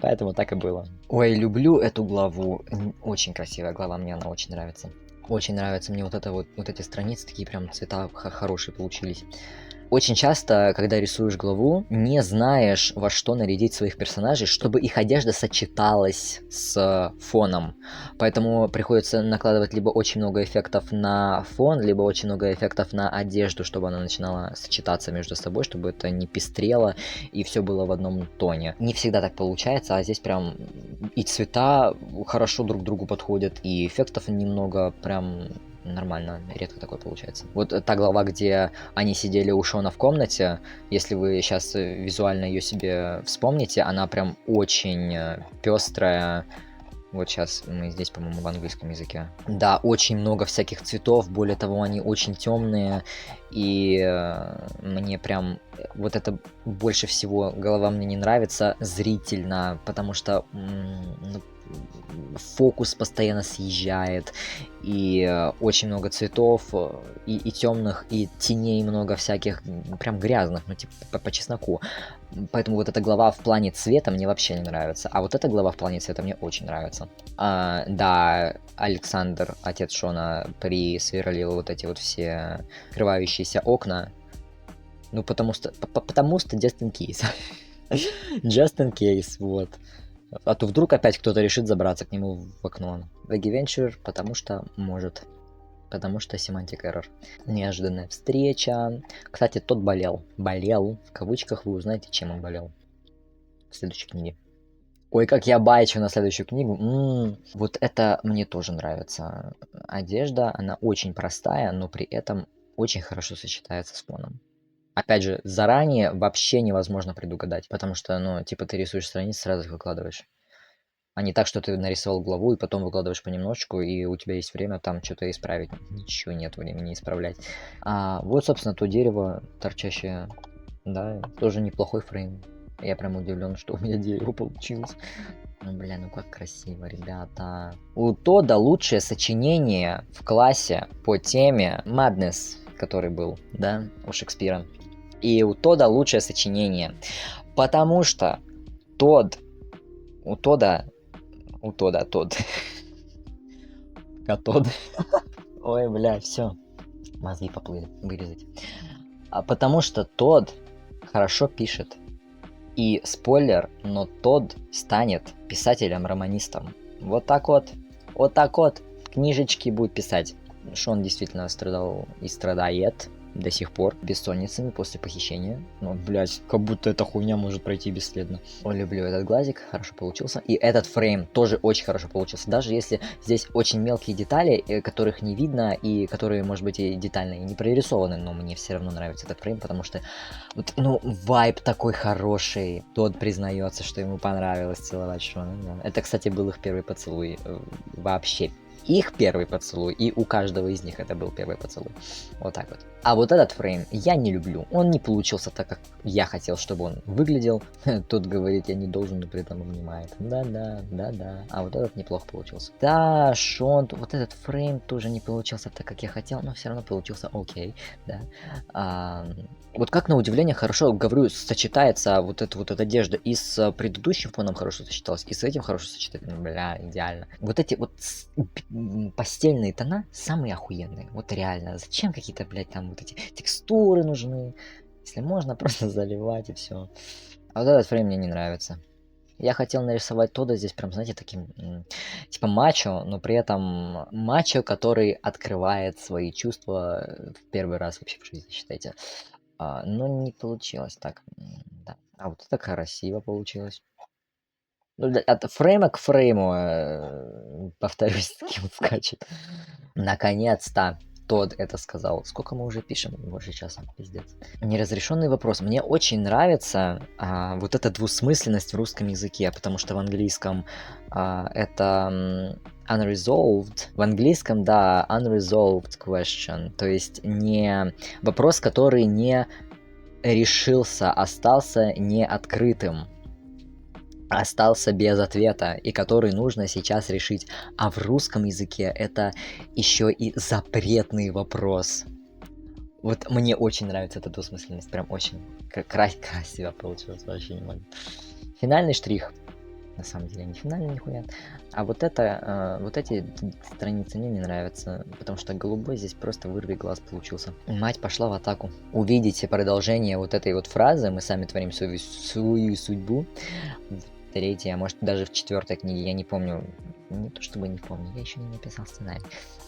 Поэтому так и было. Ой, люблю эту главу. Очень красивая глава, мне она очень нравится. Очень нравится мне вот эти страницы, такие прям цвета хорошие получились. Очень часто, когда рисуешь главу, не знаешь, во что нарядить своих персонажей, чтобы их одежда сочеталась с фоном. Поэтому приходится накладывать либо очень много эффектов на фон, либо очень много эффектов на одежду, чтобы она начинала сочетаться между собой, чтобы это не пестрело и все было в одном тоне. Не всегда так получается, а здесь прям и цвета хорошо друг к другу подходят, и эффектов немного прям... Нормально, редко такое получается. Вот та глава, где они сидели у Шона в комнате, если вы сейчас визуально ее себе вспомните, она прям очень пестрая. Вот сейчас мы здесь, по-моему, в английском языке. Да, очень много всяких цветов, более того, они очень темные, и мне прям вот это больше всего голова мне не нравится зрительно, потому что фокус постоянно съезжает, и очень много цветов, и темных, и теней много всяких, прям грязных, ну типа по чесноку. Поэтому вот эта глава в плане цвета мне вообще не нравится, а вот эта глава в плане цвета мне очень нравится. Да, Александр, отец Шона, присверлил вот эти вот все открывающиеся окна, ну потому что just in case. Just in case, вот. А то вдруг опять кто-то решит забраться к нему в окно. Veggie Venture, потому что может. Потому что Semantic Error. Неожиданная встреча. Кстати, тот болел. Болел. В кавычках вы узнаете, чем он болел. В следующей книге. Ой, как я байчу на следующую книгу. Вот это мне тоже нравится. Одежда, она очень простая, но при этом очень хорошо сочетается с фоном. Опять же, заранее вообще невозможно предугадать, потому что, ну, типа, ты рисуешь страницы, сразу их выкладываешь. А не так, что ты нарисовал главу и потом выкладываешь понемножечку, и у тебя есть время там что-то исправить. Ничего нет времени исправлять. Вот, собственно, то дерево торчащее. Да, тоже неплохой фрейм. Я прям удивлен, что у меня дерево получилось. Ну, бля, ну как красиво, ребята. У Тода лучшее сочинение в классе по теме Madness, который был, да, у Шекспира. И у Тода лучшее сочинение. Потому что Тод... У Тода... У Тода, Тод. Катод. Ой, бля, все. Мозги поплыли. Вырезать. Потому что Тод хорошо пишет. И спойлер, но Тод станет писателем-романистом. Вот так вот. Вот так вот. Книжечки будет писать. Что он действительно страдал и страдает до сих пор бессонницами после похищения. Ну, блядь, как будто эта хуйня может пройти бесследно. Ой, люблю этот глазик, хорошо получился. И этот фрейм тоже очень хорошо получился. Даже если здесь очень мелкие детали, которых не видно, и которые, может быть, и детально и не прорисованы, но мне все равно нравится этот фрейм, потому что, вот, ну, вайб такой хороший. Тот признается, что ему понравилось целовать Шона. Это, кстати, был их первый поцелуй. Вообще их первый поцелуй, и у каждого из них это был первый поцелуй. Вот так вот. А вот этот фрейм я не люблю. Он не получился так, как я хотел, чтобы он выглядел. Тот говорит, я не должен, но при этом обнимает. Да-да. А вот этот неплохо получился. Да, Шон, вот этот фрейм тоже не получился так, как я хотел, но все равно получился окей, да. Вот как на удивление хорошо, говорю, сочетается вот эта вот эта одежда и с предыдущим фоном хорошо сочеталась, и с этим хорошо сочетается. Бля, идеально. Вот эти вот постельные тона самые охуенные. Вот реально. Зачем какие-то, блядь, там вот эти текстуры нужны? Если можно, просто заливать и все. А вот этот фрейм мне не нравится. Я хотел нарисовать Тода здесь прям, знаете, таким, типа мачо, но при этом мачо, который открывает свои чувства в первый раз вообще в жизни, считайте. Но не получилось так. Да. А вот это красиво получилось. Ну, от фрейма к фрейму, повторюсь, скилл скачет. Наконец-то Тод это сказал. Сколько мы уже пишем? Больше часа, пиздец. Неразрешенный вопрос. Мне очень нравится вот эта двусмысленность в русском языке, потому что в английском это unresolved. В английском, да, unresolved question. То есть не вопрос, который не решился, остался неоткрытым, остался без ответа, и который нужно сейчас решить. А в русском языке это еще и запретный вопрос. Вот мне очень нравится эта двусмысленность, прям очень красиво получилось, вообще не могу. Финальный штрих. На самом деле не финальный нихуя. А вот это, вот эти страницы мне не нравятся, потому что голубой здесь просто вырви глаз получился. Мать пошла в атаку. Увидите продолжение вот этой вот фразы «Мы сами творим свою судьбу» в третьей, а может даже в четвертой книге, я не помню. Не то чтобы не помню, я еще не написал сценарий.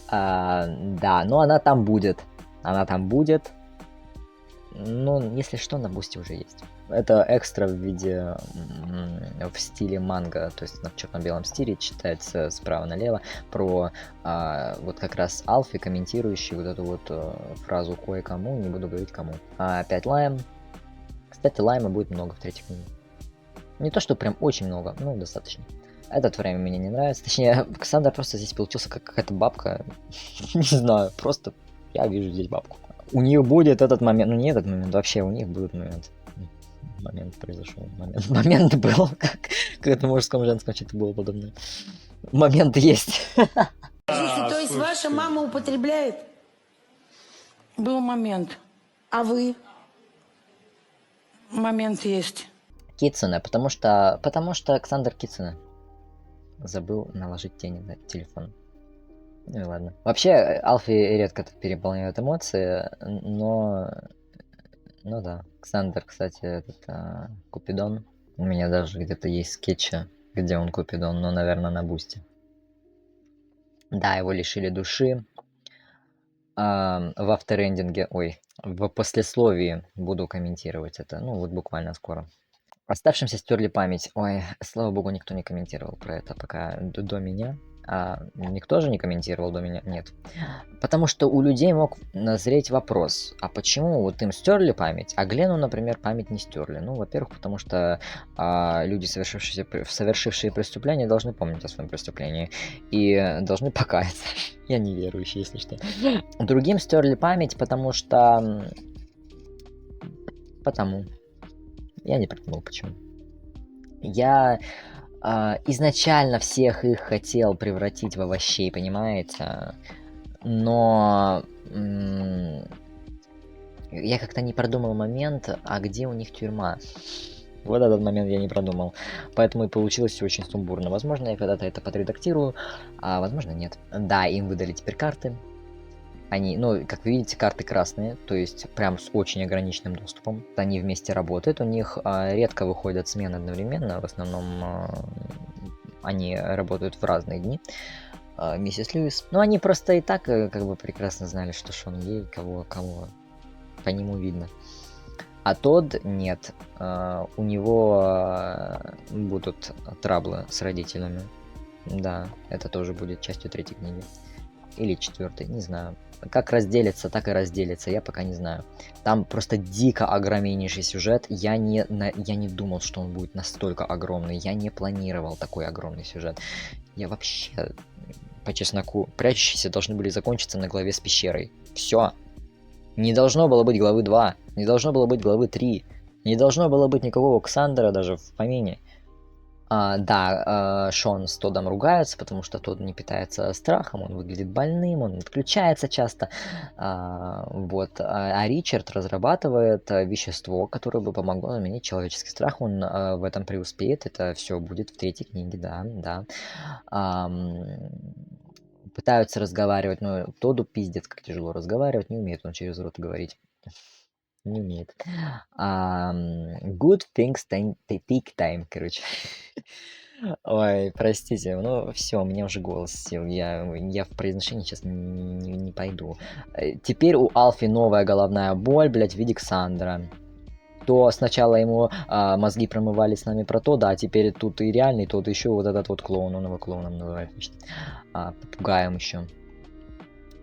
Да, но она там будет. Она там будет. Ну, если что, на бусте уже есть. Это экстра в виде в стиле манга, то есть в черно-белом стиле, читается справа налево про вот как раз Алфи, комментирующий вот эту вот фразу кое-кому, не буду говорить кому. Опять лайм. Кстати, лайма будет много в третьей книге. Не то, что прям очень много, но достаточно. Этот время мне не нравится. Точнее, Ксандр просто здесь получился как какая-то бабка. Не знаю, просто я вижу здесь бабку. У них будет этот момент, ну не этот момент, вообще у них будет момент. Момент произошел. Момент был, как это в мужском, женском что-то было подобное. Момент есть. Скажите, то есть ваша мама употребляет? Был момент. А вы? Момент есть. Кицуне, потому что Александр Кицуне забыл наложить тени на телефон. Ну и ладно. Вообще, Алфи редко переполняют эмоции, но... Ну да. Александр, кстати, этот Купидон. У меня даже где-то есть скетчи, где он Купидон, но, наверное, на бусте. Да, его лишили души. В авторендинге, ой, в послесловии буду комментировать это, ну вот буквально скоро. Оставшимся стерли память. Ой, слава богу, никто не комментировал про это пока до меня. Никто же не комментировал до меня? Нет. Потому что у людей мог назреть вопрос, а почему вот им стерли память, а Глену, например, память не стерли? Ну, во-первых, потому что люди, совершившие преступления, должны помнить о своем преступлении и должны покаяться. Я неверующий, если что. Другим стерли память, потому что... Потому. Я не придумал, почему. Я изначально всех их хотел превратить в овощей, понимаете? Но я как-то не продумал момент, а где у них тюрьма. Вот этот момент я не продумал. Поэтому и получилось все очень сумбурно. Возможно, я когда-то это подредактирую, а возможно, нет. Да, им выдали теперь карты. Они, ну, как вы видите, карты красные, то есть прям с очень ограниченным доступом. Они вместе работают, у них редко выходят смены одновременно, в основном они работают в разные дни. Миссис Льюис. Ну, они просто и так как бы прекрасно знали, что Шон гей, кого по нему видно. А Тодд нет. У него будут траблы с родителями. Да, это тоже будет частью 3-й книги. Или 4-й, не знаю. Как разделится, так и разделится, я пока не знаю. Там просто дико огромнейший сюжет. Я не думал, что он будет настолько огромный. Я не планировал такой огромный сюжет. Я вообще, по чесноку, прячущиеся должны были закончиться на главе с пещерой. Все. Не должно было быть главы 2. Не должно было быть главы 3. Не должно было быть никакого Ксандера даже в помине. Шон с Тоддом ругаются, потому что Тодд не питается страхом, он выглядит больным, он отключается часто. А Ричард разрабатывает вещество, которое бы помогло заменить человеческий страх. Он в этом преуспеет. Это все будет в 3-й книге, да. Пытаются разговаривать, но Тодду пиздец, как тяжело разговаривать, не умеет он через рот говорить. Не умеет. Good things take time, короче. Ой, простите, ну все, у меня уже голос сел, я в произношении сейчас не пойду. Теперь у Алфи новая головная боль, блять, в виде Ксандра. То сначала ему мозги промывали с нами про то, да, а теперь тут и реальный, тот еще вот этот вот клоун, он его клоуном называет, попугаем еще.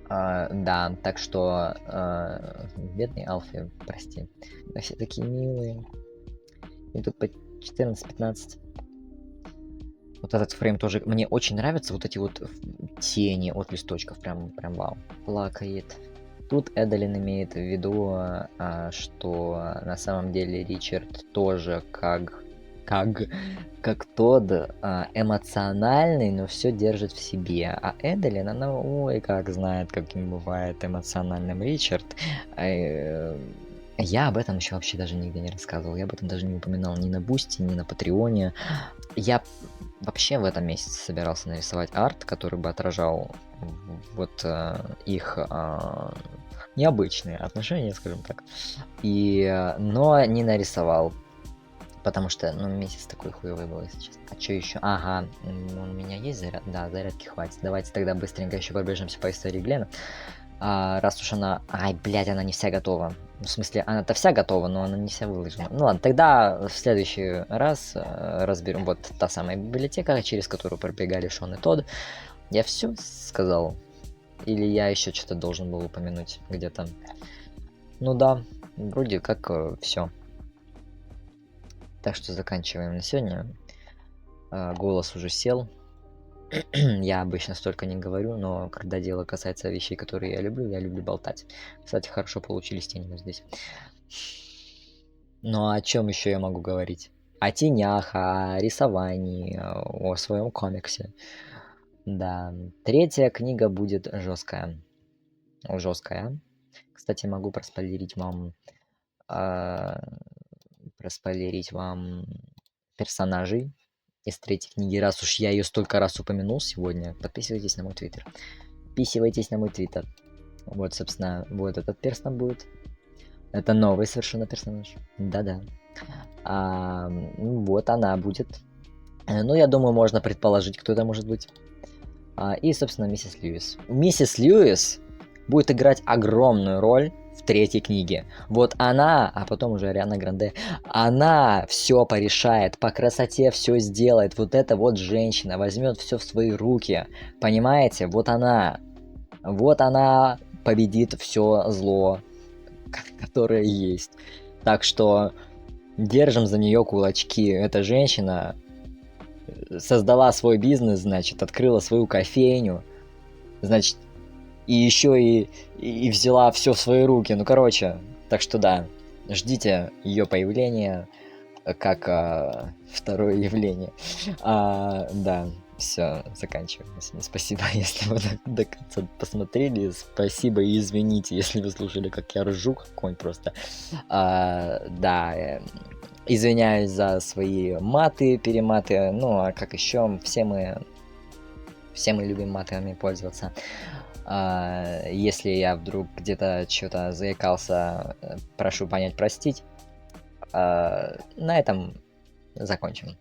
Да, так что бедный Алфи, прости. Да все такие милые. И тут по 14-15. Вот этот фрейм тоже мне очень нравится, вот эти вот тени от листочков, прям вау. Плакает. Тут Эдалин имеет в виду, что на самом деле Ричард тоже как Тодд эмоциональный, но все держит в себе. А Эдалин, она ой, как знает, каким бывает эмоциональным Ричард. Я об этом еще вообще даже нигде не рассказывал. Я об этом даже не упоминал ни на Бусти, ни на Патреоне. Я вообще в этом месяце собирался нарисовать арт, который бы отражал вот их необычные отношения, скажем так. Но не нарисовал. Потому что, месяц такой хуёвый был, если честно. А что еще? Ага, у меня есть заряд? Да, зарядки хватит. Давайте тогда быстренько еще пробежимся по истории Глена. Раз уж она... Ай, блядь, она не вся готова. В смысле, она-то вся готова, но она не вся выложена. Ну ладно, тогда в следующий раз разберем. Вот та самая библиотека, через которую пробегали Шон и Тодд. Я все сказал? Или я еще что-то должен был упомянуть где-то? Ну да, вроде как все. Так что заканчиваем на сегодня. Голос уже сел. Я обычно столько не говорю, но когда дело касается вещей, которые я люблю болтать. Кстати, хорошо получились тени вот здесь. Ну а о чем еще я могу говорить? О тенях, о рисовании, о своем комиксе. Да, 3-я книга будет жесткая. Жесткая. Кстати, могу проспойлерить вам персонажей из 3-й книги, раз уж я ее столько раз упомянул сегодня. Подписывайтесь на мой твиттер. Вот, собственно, вот этот персон будет. Это новый совершенно персонаж. Да-да. Вот она будет. Ну, я думаю, можно предположить, кто это может быть. И, собственно, миссис Льюис. Миссис Льюис будет играть огромную роль в третьей книге. Вот она, а потом уже Ариана Гранде, она все порешает, по красоте все сделает. Вот эта вот женщина возьмет все в свои руки. Понимаете? Вот она победит все зло, которое есть. Так что держим за нее кулачки. Эта женщина создала свой бизнес, значит, открыла свою кофейню, значит, и еще и взяла все в свои руки. Ну, короче, так что да, ждите ее появления как второе явление. Да, все, заканчиваем. Спасибо, если вы до конца посмотрели. Спасибо и извините, если вы слушали, как я ржу какой-нибудь просто. Да, извиняюсь за свои маты, перематы. Ну, а как еще? Все мы любим матами пользоваться. Если я вдруг где-то что-то заикался, прошу понять, простить. На этом закончим.